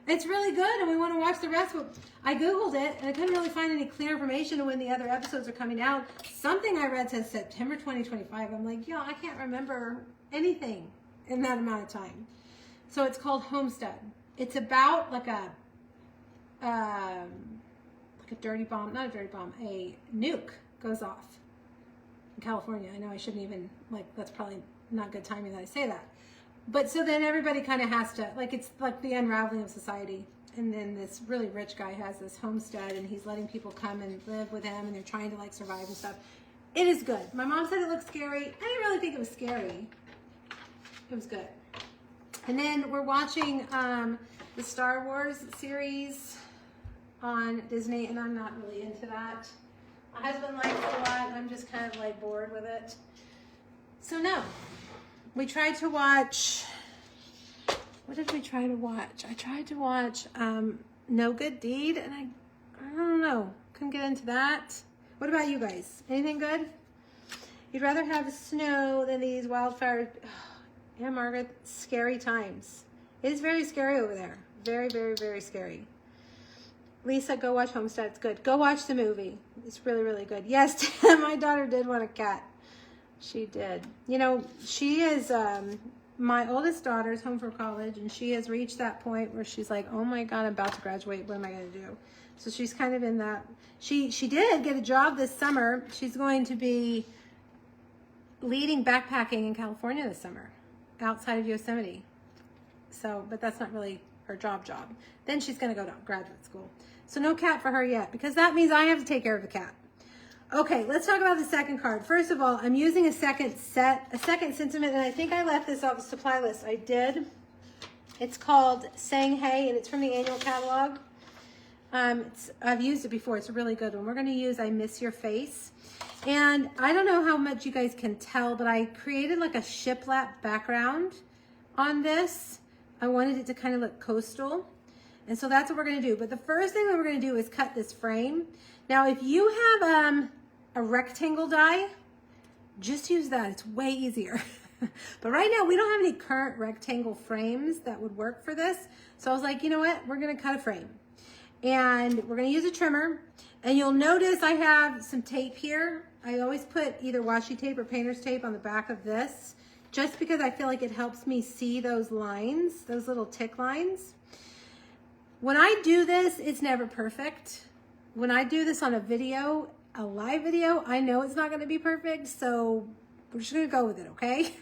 It's really good, and we want to watch the rest. I Googled it, and I couldn't really find any clear information on when the other episodes are coming out. Something I read says September 2025. I'm like, I can't remember anything in that amount of time. So it's called Homestead. It's about like a dirty bomb, not a dirty bomb, a nuke goes off in California. I know I shouldn't even, that's probably not good timing that I say that. But so then everybody kind of has to, it's like the unraveling of society. And then this really rich guy has this homestead, and he's letting people come and live with him, and they're trying to survive and stuff. It is good. My mom said it looked scary. I didn't really think it was scary. It was good. And then we're watching the Star Wars series. on Disney, and I'm not really into that. My husband likes it a lot, and I'm just kind of like bored with it. So no, we tried to watch, what did we try to watch? I tried to watch No Good Deed, and I don't know, couldn't get into that. What about you guys? Anything good? You'd rather have snow than these wildfires. Yeah, Margaret, scary times. It is very scary over there. Very, very, very scary. Lisa, go watch Homestead. It's good. Go watch the movie. It's really, really good. Yes, my daughter did want a cat. She did. You know, she is, my oldest daughter's home from college, and she has reached that point where she's like, oh my God, I'm about to graduate. What am I going to do? So she's kind of in that. She did get a job this summer. She's going to be leading backpacking in California this summer, outside of Yosemite. So, but that's not really her job. Then she's going to go to graduate school. So no cat for her yet, because that means I have to take care of the cat. Okay, let's talk about the second card. First of all, I'm using a second sentiment, and I think I left this off the supply list. I did. It's called Saying Hey, and it's from the annual catalog. I've used it before. It's a really good one. We're going to use I Miss Your Face. And I don't know how much you guys can tell, but I created like a shiplap background on this. I wanted it to kind of look coastal. And so that's what we're going to do. But the first thing that we're going to do is cut this frame. Now, if you have a rectangle die, just use that. It's way easier. But right now, we don't have any current rectangle frames that would work for this. So I was like, you know what? We're going to cut a frame. And we're going to use a trimmer. And you'll notice I have some tape here. I always put either washi tape or painter's tape on the back of this, just because I feel like it helps me see those lines, those little tick lines. When I do this, it's never perfect. When I do this on a video, a live video, I know it's not going to be perfect, so we're just going to go with it, okay?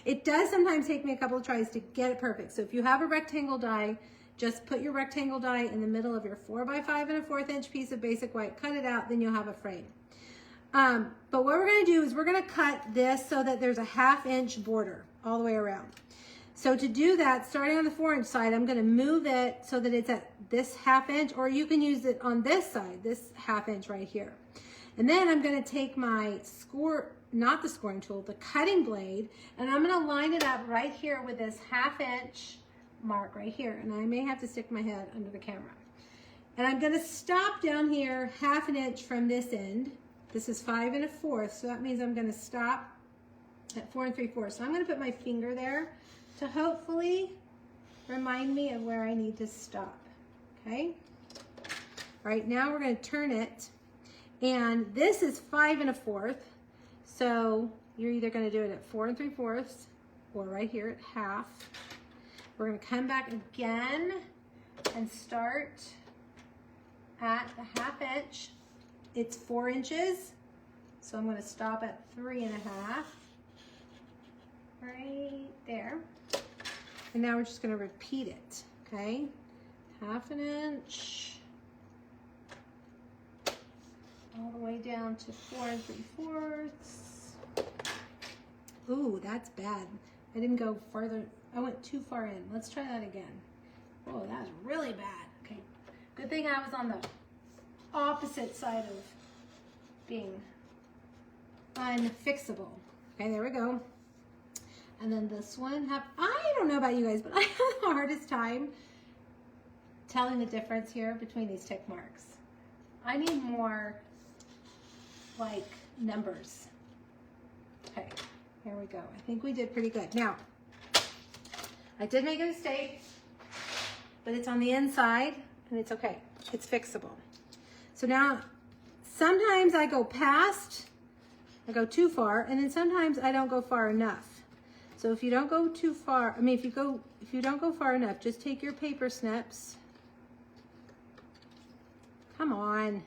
It does sometimes take me a couple of tries to get it perfect. So if you have a rectangle die, just put your rectangle die in the middle of your 4x5 1/4 inch piece of basic white, cut it out, then you'll have a frame. But what we're going to do is we're going to cut this so that there's a 1/2 inch border all the way around. So to do that, starting on the 4-inch side, I'm going to move it so that it's at this 1/2 inch, or you can use it on this side, this 1/2 inch right here. And then I'm going to take my not the scoring tool, the cutting blade, and I'm going to line it up right here with this 1/2 inch mark right here. And I may have to stick my head under the camera. And I'm going to stop down here 1/2 inch from this end. This is 5 1/4, so that means I'm going to stop at 4 3/4. So I'm going to put my finger there to hopefully remind me of where I need to stop. Okay? Right now we're going to turn it, and this is 5 1/4. So you're either going to do it at 4 3/4 or right here at 1/2. We're going to come back again and start at the 1/2 inch. It's 4 inches, so I'm going to stop at 3 1/2, right there. And now we're just going to repeat it, okay? 1/2 inch, all the way down to 4 3/4. Ooh, that's bad. I didn't go further. I went too far in. Let's try that again. Oh, that was really bad. Okay, good thing I was on the opposite side of being unfixable. Okay, there we go. And then this one, I don't know about you guys, but I have the hardest time telling the difference here between these tick marks. I need more like numbers. Okay, here we go. I think we did pretty good. Now, I did make a mistake, but it's on the inside and it's okay. It's fixable. So now, sometimes I go too far, and then sometimes I don't go far enough. So if you don't go too far, if you don't go far enough, just take your paper snips. Come on,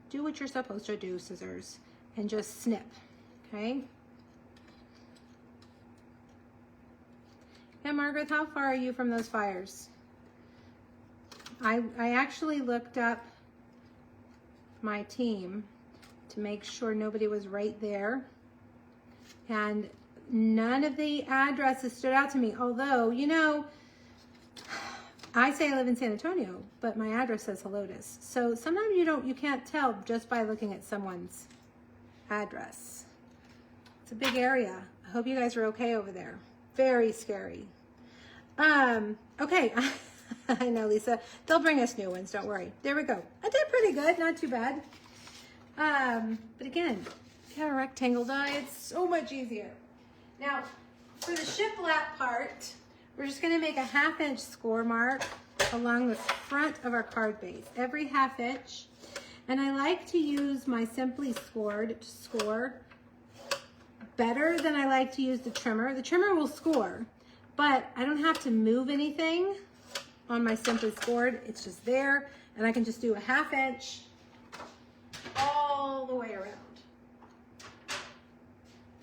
do what you're supposed to do, scissors, and just snip, okay? Yeah, Margaret, how far are you from those fires? I actually looked up my team to make sure nobody was right there, and none of the addresses stood out to me. Although, you know, I say I live in San Antonio, but my address says Helotes. So sometimes you can't tell just by looking at someone's address. It's a big area. I hope you guys are okay over there. Very scary. Okay. I know, Lisa. They'll bring us new ones. Don't worry. There we go. I did pretty good. Not too bad. But again, yeah, rectangle die. It's so much easier. Now, for the shiplap part, we're just going to make a 1/2 inch score mark along the front of our card base, every 1/2 inch. And I like to use my Simply Scored to score better than I like to use the trimmer. The trimmer will score, but I don't have to move anything on my Simply Scored. It's just there, and I can just do a 1/2 inch all the way around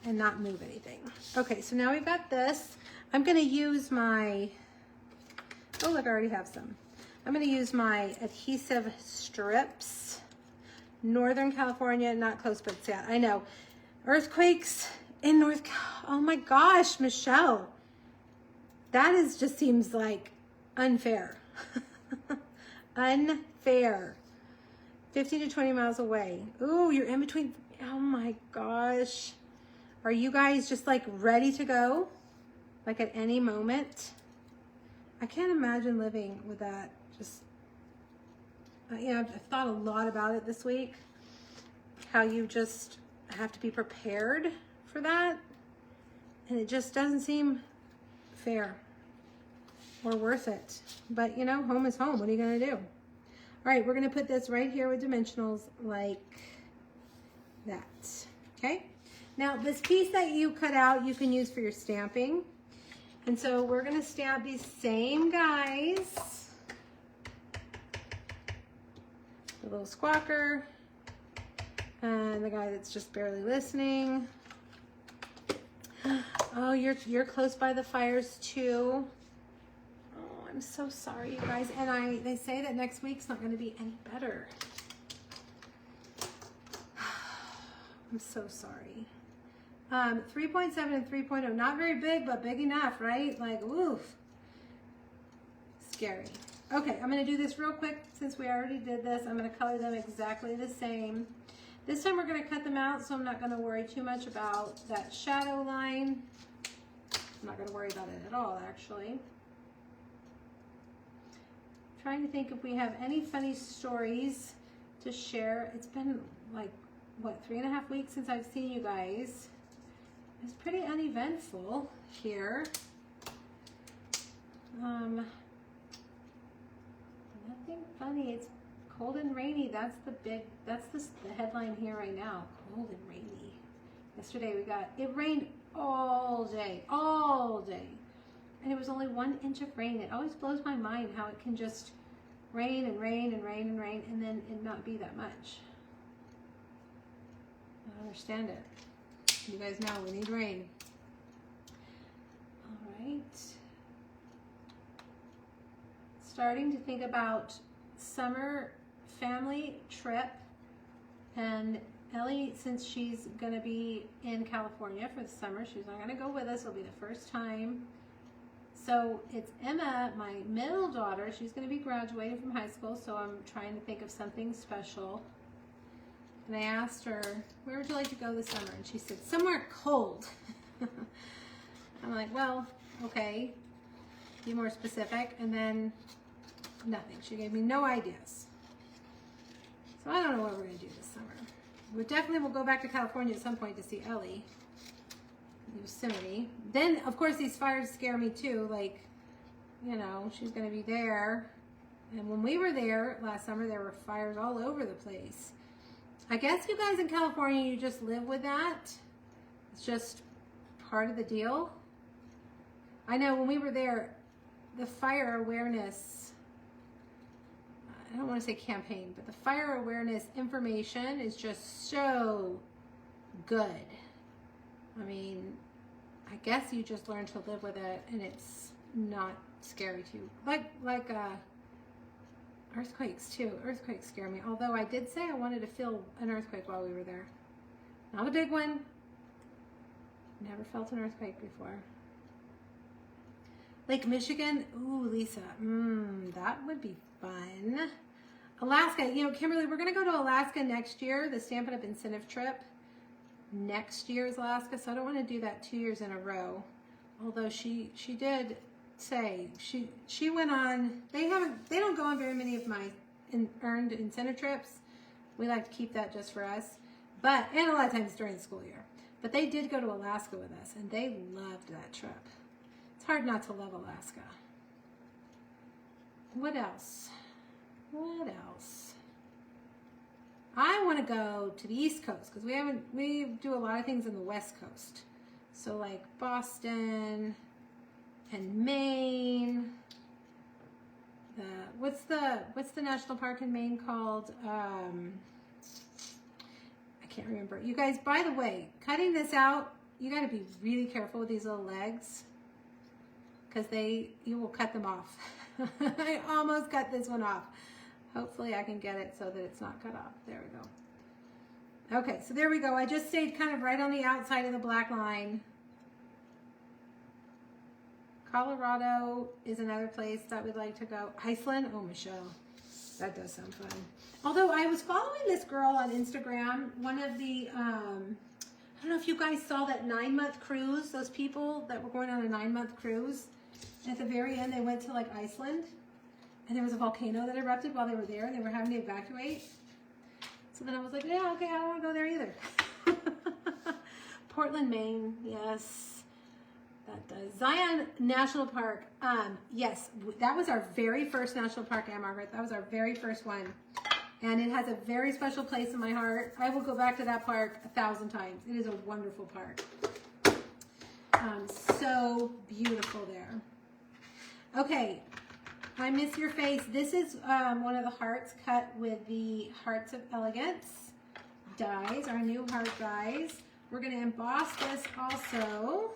and not move anything. Okay, so now we've got this. I'm gonna use my, oh look, I already have some. I'm gonna use my adhesive strips. Northern California, not close, but yeah, I know. Earthquakes in oh my gosh, Michelle. That just seems like unfair. Unfair. 15 to 20 miles away. Ooh, you're in between. Oh my gosh. Are you guys just like ready to go? Like at any moment? I can't imagine living with that. Just, you know, I've thought a lot about it this week. How you just have to be prepared for that. And it just doesn't seem fair or worth it. But you know, home is home. What are you gonna do? All right, we're gonna put this right here with dimensionals like that, okay? Now, this piece that you cut out, you can use for your stamping. And so we're gonna stamp these same guys. The little squawker, and the guy that's just barely listening. Oh, you're close by the fires too. Oh, I'm so sorry, you guys. And they say that next week's not going to be any better. I'm so sorry. 3.7 and 3.0, not very big, but big enough, right? Like, oof. Scary. Okay, I'm going to do this real quick since we already did this. I'm going to color them exactly the same. This time we're going to cut them out, so I'm not going to worry too much about that shadow line. I'm not going to worry about it at all, actually. I'm trying to think if we have any funny stories to share. It's been like, what, 3.5 weeks since I've seen you guys. It's pretty uneventful here. Nothing funny. It's cold and rainy. That's the headline here right now. Cold and rainy. Yesterday it rained all day. And it was only 1 inch of rain. It always blows my mind how it can just rain and rain and rain and rain and then it not be that much. I don't understand it. You guys know we need rain. All right. Starting to think about summer family trip, and Ellie, since she's going to be in California for the summer, she's not going to go with us. It'll be the first time. So it's Emma, my middle daughter. She's going to be graduating from high school, so I'm trying to think of something special. And I asked her, where would you like to go this summer? And she said, somewhere cold. I'm like, well, okay. Be more specific. And then nothing. She gave me no ideas. So I don't know what we're going to do this summer. We definitely will go back to California at some point to see Ellie. Yosemite. Then, of course, these fires scare me too. Like, you know, she's going to be there. And when we were there last summer, there were fires all over the place. I guess you guys in California, you just live with that. It's just part of the deal. I know when we were there, the fire awareness, I don't want to say campaign, but the fire awareness information is just so good. I mean, I guess you just learn to live with it and it's not scary to you. Like earthquakes too. Earthquakes scare me. Although I did say I wanted to feel an earthquake while we were there. Not a big one. Never felt an earthquake before. Lake Michigan. Ooh, Lisa. That would be fun. Alaska. You know, Kimberly, we're going to go to Alaska next year, the Stampin' Up! Incentive trip. Next year's Alaska, so I don't want to do that 2 years in a row. Although she did say she went on. They don't go on very many of my earned incentive trips. We like to keep that just for us. But and a lot of times during the school year. But they did go to Alaska with us, and they loved that trip. It's hard not to love Alaska. What else? What else? I want to go to the East Coast because we do a lot of things in the West Coast. So like Boston and Maine. What's the national park in Maine called? I can't remember. You guys, by the way, cutting this out, you got to be really careful with these little legs because you will cut them off. I almost cut this one off. Hopefully I can get it so that it's not cut off. There we go. Okay, so there we go. I just stayed kind of right on the outside of the black line. Colorado is another place that we'd like to go. Iceland? Oh, Michelle. That does sound fun. Although I was following this girl on Instagram, one of the, I don't know if you guys saw that 9-month cruise, those people that were going on a 9-month cruise. And at the very end, they went to like Iceland, and there was a volcano that erupted while they were there, and they were having to evacuate. So then I was like, yeah, okay, I don't want to go there either. Portland, Maine, yes. That does. Zion National Park. Yes, that was our very first national park, Ann Margaret. That was our very first one. And it has a very special place in my heart. I will go back to that park 1,000 times. It is a wonderful park. So beautiful there. Okay, I miss your face. This is one of the hearts cut with the Hearts of Elegance dies, our new heart dies. We're going to emboss this also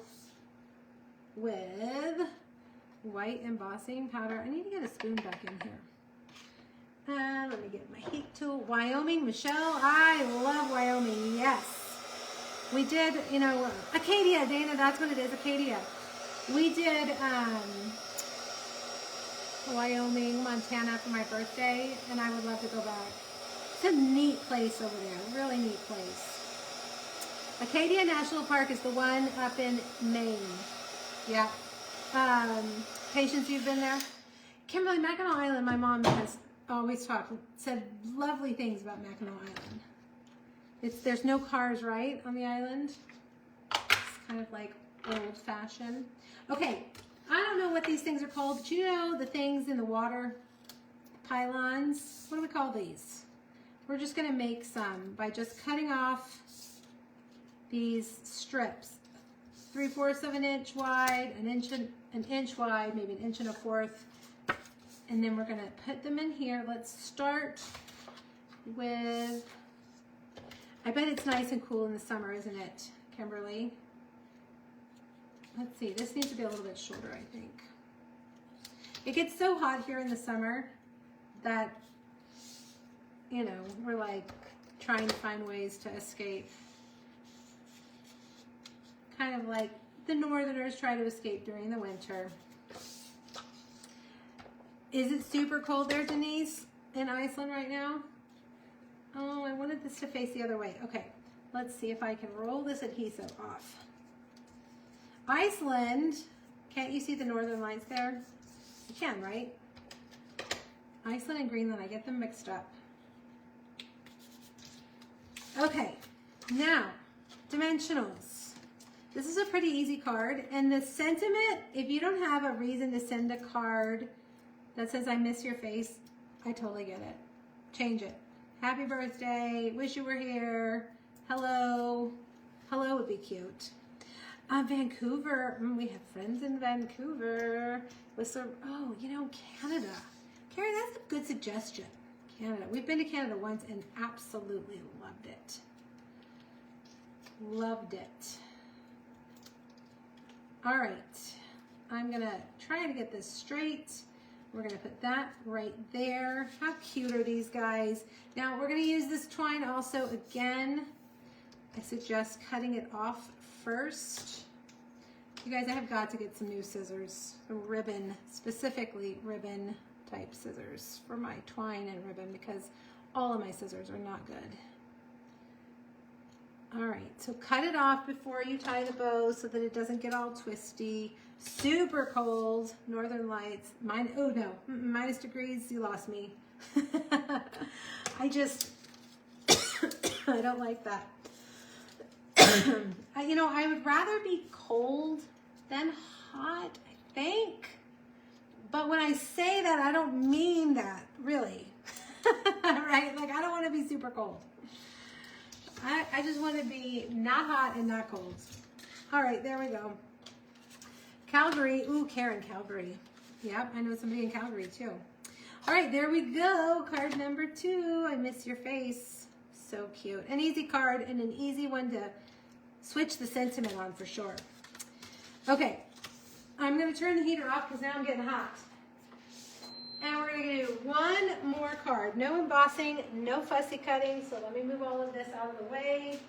with white embossing powder. I need to get a spoon back in here. Let me get my heat tool. Wyoming, Michelle, I love Wyoming, yes. We did, you know, Acadia, Dana, that's what it is, Acadia. We did Wyoming, Montana for my birthday, and I would love to go back. It's a neat place over there, really neat place. Acadia National Park is the one up in Maine. Yeah. Patience, you've been there? Kimberly, Mackinac Island, my mom has always said lovely things about Mackinac Island. There's no cars, right, on the island? It's kind of like old-fashioned. Okay, I don't know what these things are called, but you know the things in the water? Pylons. What do we call these? We're just going to make some by just cutting off these strips. 3/4 of an inch wide, an inch wide, maybe 1 1/4 inches. And then we're going to put them in here. Let's start with, I bet it's nice and cool in the summer, isn't it, Kimberly? Let's see, this needs to be a little bit shorter, I think. It gets so hot here in the summer that, you know, we're like trying to find ways to escape. Kind of like the Northerners try to escape during the winter. Is it super cold there, Denise, in Iceland right now? Oh, I wanted this to face the other way. Okay, let's see if I can roll this adhesive off. Iceland, can't you see the northern lights there? You can, right? Iceland and Greenland, I get them mixed up. Okay, now, dimensionals. This is a pretty easy card, and the sentiment, if you don't have a reason to send a card that says, I miss your face, I totally get it. Change it. Happy birthday, wish you were here, hello. Hello would be cute. Vancouver, we have friends in Vancouver. Oh, you know, Canada. Carrie, that's a good suggestion. Canada. We've been to Canada once and absolutely loved it. Loved it. All right, I'm gonna try to get this straight. We're gonna put that right there. How cute are these guys? Now we're gonna use this twine also again. I suggest cutting it off first You guys, I have got to get some new scissors, some ribbon, specifically ribbon type scissors for my twine and ribbon because all of my scissors are not good. All right, so cut it off before you tie the bow so that it doesn't get all twisty. Super cold, northern lights. Oh no, minus degrees, you lost me. I don't like that. You know, I would rather be cold than hot, I think. But when I say that, I don't mean that, really. Right? Like, I don't want to be super cold. I just want to be not hot and not cold. All right, there we go. Calgary. Ooh, Karen, Calgary. Yep, I know somebody in Calgary, too. All right, there we go. Card number 2. I miss your face. So cute. An easy card and an easy one to switch the sentiment on for sure. Okay, I'm going to turn the heater off because now I'm getting hot. And we're going to do one more card. No embossing, no fussy cutting. So let me move all of this out of the way.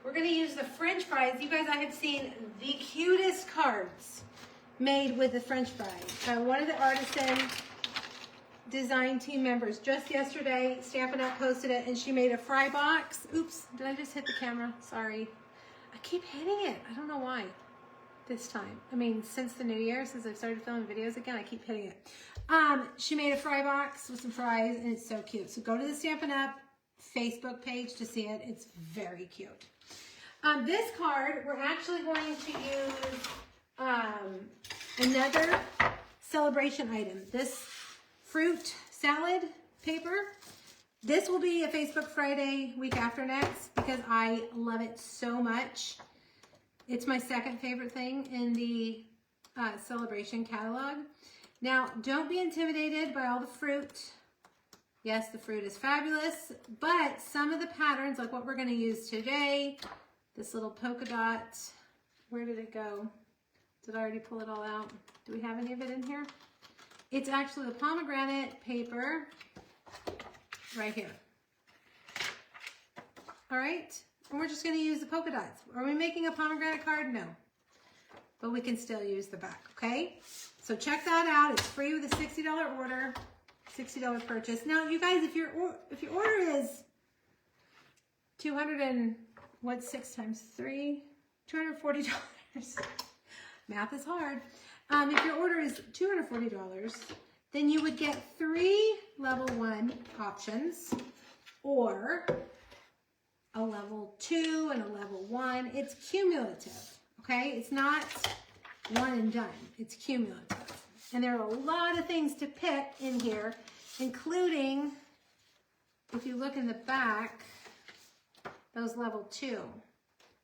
We're going to use the French fries. You guys, I have seen the cutest cards made with the French fries. One of the artisan design team members just yesterday, Stampin' Up! Posted it, and she made a fry box. Oops, did I just hit the camera? Sorry. I keep hitting it. I don't know why. This time. I mean, since the new year, since I've started filming videos again, I keep hitting it. She made a fry box with some fries, and it's so cute. So go to the Stampin' Up! Facebook page to see it. It's very cute. This card, we're actually going to use another celebration item. This fruit salad paper. This will be a Facebook Friday week after next because I love it so much. It's my second favorite thing in the Celebration catalog. Now, don't be intimidated by all the fruit. Yes, the fruit is fabulous, but some of the patterns, like what we're going to use today, this little polka dot, where did it go? Did I already pull it all out? Do we have any of it in here? It's actually the pomegranate paper right here. All right. And we're just going to use the polka dots. Are we making a pomegranate card? No. But we can still use the back, okay? So check that out. It's free with a $60 order, $60 purchase. Now, you guys, if your order is 200 and what's 6 times 3? $240. Math is hard. If your order is $240, then you would get 3 level 1 options or a level 2 and a level 1. It's cumulative, okay? It's not one and done. It's cumulative. And there are a lot of things to pick in here, including, if you look in the back, those level 2.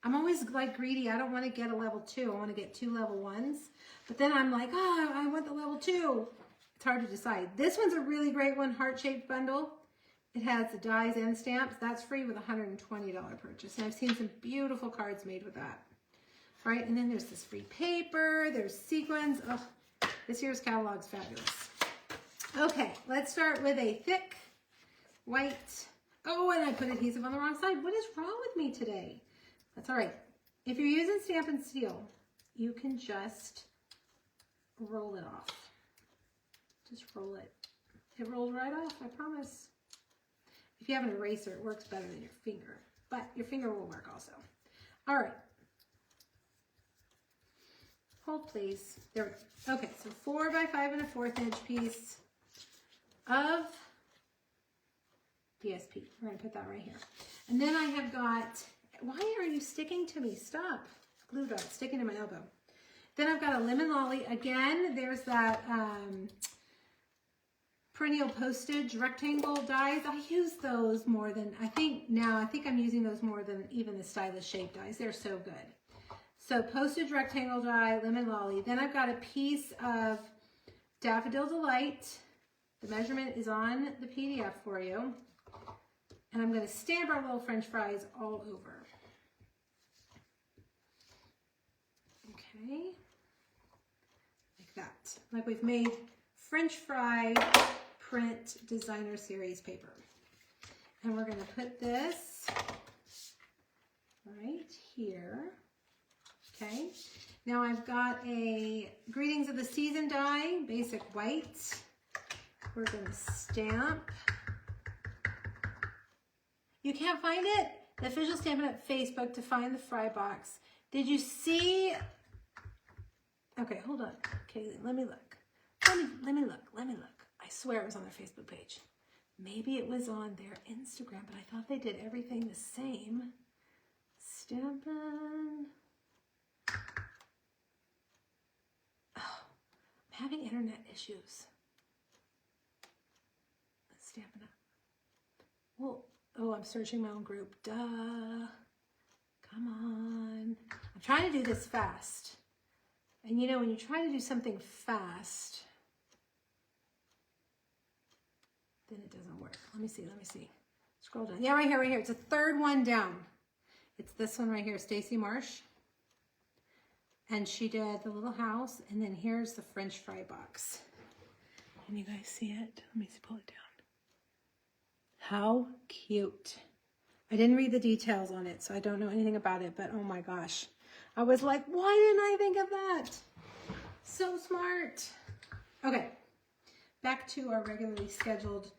I'm always like greedy. I don't want to get a level 2. I want to get 2 level 1s. But then I'm like, oh, I want the level 2. It's hard to decide. This one's a really great one, heart-shaped bundle. It has the dies and stamps. That's free with a $120 purchase. And I've seen some beautiful cards made with that. Right? And then there's this free paper. There's sequins. Oh, this year's catalog's fabulous. Okay, let's start with a thick white. Oh, and I put adhesive on the wrong side. What is wrong with me today? That's all right. If you're using Stampin' Steel, you can just roll it off. Just roll it. It rolled right off, I promise. If you have an eraser, it works better than your finger, but your finger will work also. All right. Hold, please. There we go. Okay, so 4 by 5 and a 1/4 inch piece of DSP. We're going to put that right here. And then I have got, why are you sticking to me? Stop. Glue dot sticking to my elbow. Then I've got a lemon lolly. Again, there's that perennial postage rectangle dies. I use those more than, I think I'm using those more than even the stylish shape dies. They're so good. So postage rectangle die, lemon lolly. Then I've got a piece of Daffodil Delight. The measurement is on the PDF for you. And I'm going to stamp our little French fries all over. Okay. Like that. Like we've made French fry print designer series paper. And we're going to put this right here. Okay, now I've got a Greetings of the Season die, basic white. We're gonna stamp. You can't find it? The official Stampin' Up! Facebook to find the fry box. Did you see? Okay, hold on. Okay, let me look. Let me look. I swear it was on their Facebook page. Maybe it was on their Instagram, but I thought they did everything the same. Stampin'. Oh, I'm having internet issues. Stampin' Up! Well, oh, I'm searching my own group. Duh. Come on. I'm trying to do this fast. And you know, when you try to do something fast, then it doesn't work. Let me see. Scroll down. Yeah, right here. It's the third one down. It's this one right here, Stacy Marsh. And she did the little house, and then here's the French fry box. Can you guys see it? Let me pull it down. How cute. I didn't read the details on it, so I don't know anything about it, but oh my gosh. I was like, why didn't I think of that? So smart. Okay, back to our regularly scheduled,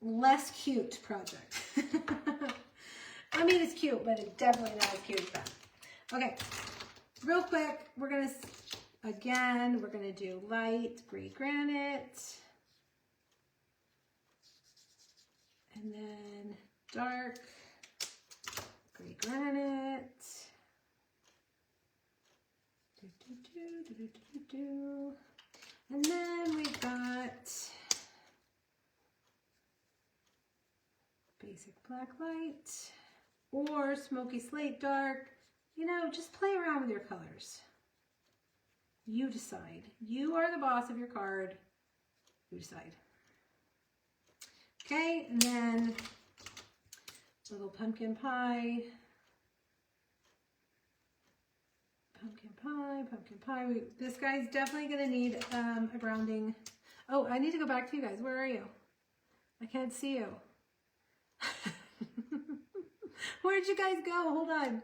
less cute project. I mean, it's cute, but it's definitely not as cute as that. Okay, real quick, we're gonna do light gray granite. And then dark gray granite. And then we've got basic black light or smoky slate dark. You know, just play around with your colors. You decide. You are the boss of your card. You decide. Okay, and then little pumpkin pie. Pumpkin pie. This guy's definitely going to need a rounding. Oh, I need to go back to you guys. Where are you? I can't see you. Where'd you guys go? Hold on.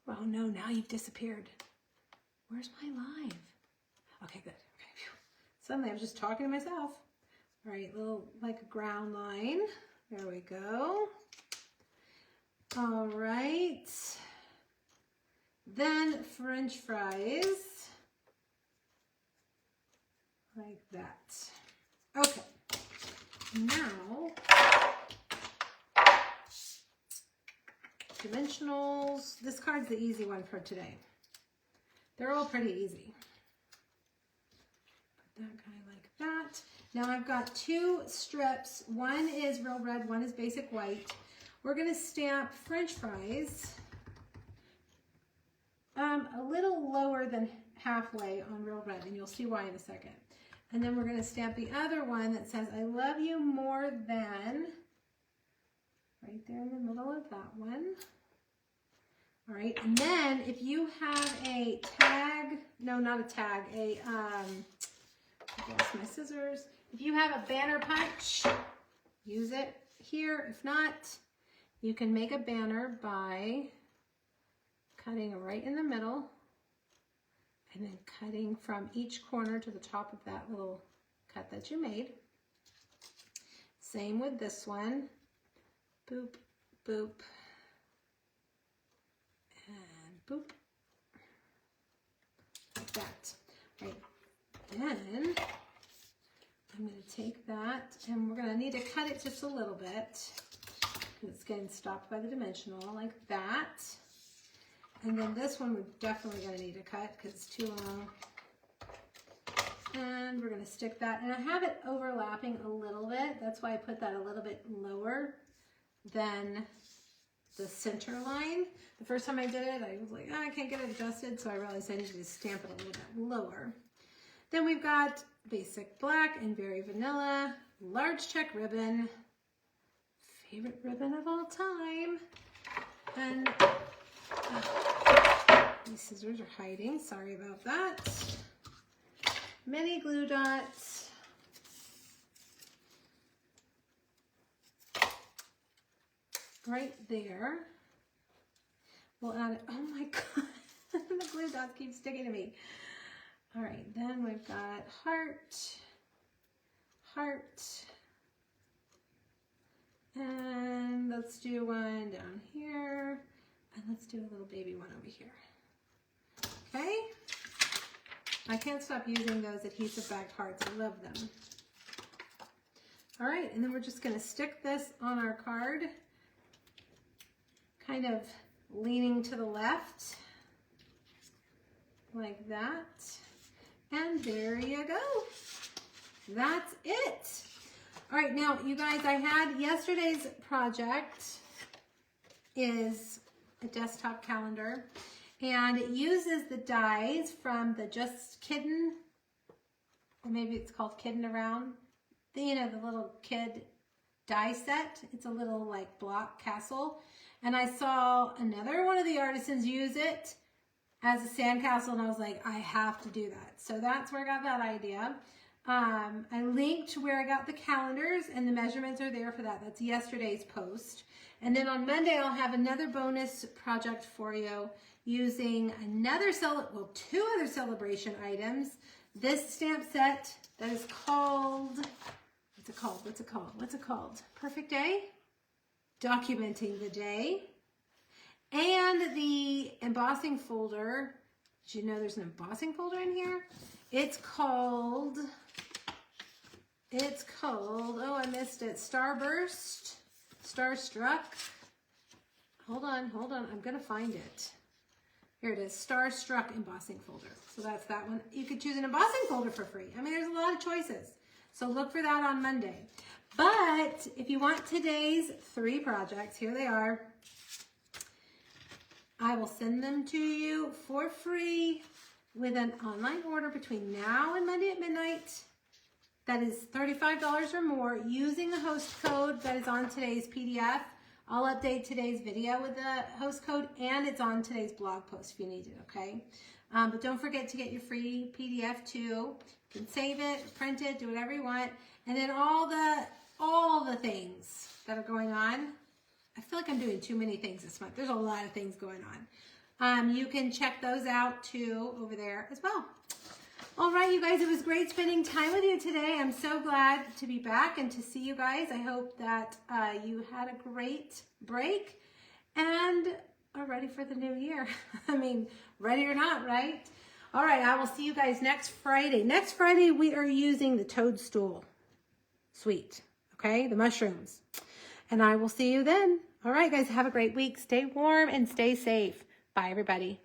Oh no, now you've disappeared. Where's my live? Okay, good. Okay. Phew. Suddenly I was just talking to myself. All right, little like a ground line. There we go. All right. Then French fries. Like that. Okay. Now, dimensionals. This card's the easy one for today. They're all pretty easy. Put that guy like that. Now I've got two strips. One is real red, one is basic white. We're going to stamp French fries a little lower than halfway on real red, and you'll see why in a second. And then we're going to stamp the other one that says, I love you more than, right there in the middle of that one. All right, and then if you have a tag, no, not a tag, I lost my scissors. If you have a banner punch, use it here. If not, you can make a banner by cutting right in the middle and then cutting from each corner to the top of that little cut that you made. Same with this one. Boop, boop, and boop. Like that. Right. Then I'm going to take that and we're going to need to cut it just a little bit. It's getting stopped by the dimensional like that. And then this one we're definitely going to need to cut because it's too long. And we're going to stick that. And I have it overlapping a little bit. That's why I put that a little bit lower than the center line. The first time I did it, I was like, oh, I can't get it adjusted. So I realized I needed to stamp it a little bit lower. Then we've got basic black and very vanilla, large check ribbon, favorite ribbon of all time. And these scissors are hiding, sorry about that. Mini glue dots. Right there. We'll add it, oh my God. The glue dots keep sticking to me. All right, then we've got heart, heart, and let's do one down here, and let's do a little baby one over here. Okay, I can't stop using those adhesive bagged hearts. I love them. All right, and then we're just gonna stick this on our card, kind of leaning to the left, like that. And there you go. That's it. All right, now you guys, I had yesterday's project is a desktop calendar, and it uses the dies from the Just Kiddin', or maybe it's called Kiddin' Around, you know, the little kid die set. It's a little like block castle. And I saw another one of the artisans use it as a sandcastle, and I was like, I have to do that. So that's where I got that idea. I linked where I got the calendars, and the measurements are there for that. That's yesterday's post. And then on Monday, I'll have another bonus project for you using two other celebration items. This stamp set that is called, what's it called? Perfect Day? Documenting the day. And the embossing folder. Did you know there's an embossing folder in here? It's called, oh, I missed it. Starburst, Starstruck. Hold on, I'm gonna find it. Here it is, Starstruck embossing folder. So that's that one. You could choose an embossing folder for free. I mean, there's a lot of choices. So look for that on Monday. But if you want today's 3 projects, here they are. I will send them to you for free with an online order between now and Monday at midnight. That is $35 or more using the host code that is on today's PDF. I'll update today's video with the host code, and it's on today's blog post if you need it, okay? But don't forget to get your free PDF too. You can save it, print it, do whatever you want. And then all the things that are going on. I feel like I'm doing too many things this month. There's a lot of things going on. You can check those out too over there as well. All right, you guys, it was great spending time with you today. I'm so glad to be back and to see you guys. I hope that you had a great break and are ready for the new year. I mean, ready or not, right? All right, I will see you guys next Friday. Next Friday, we are using the toadstool suite, okay? The mushrooms. And I will see you then. All right, guys, have a great week. Stay warm and stay safe. Bye, everybody.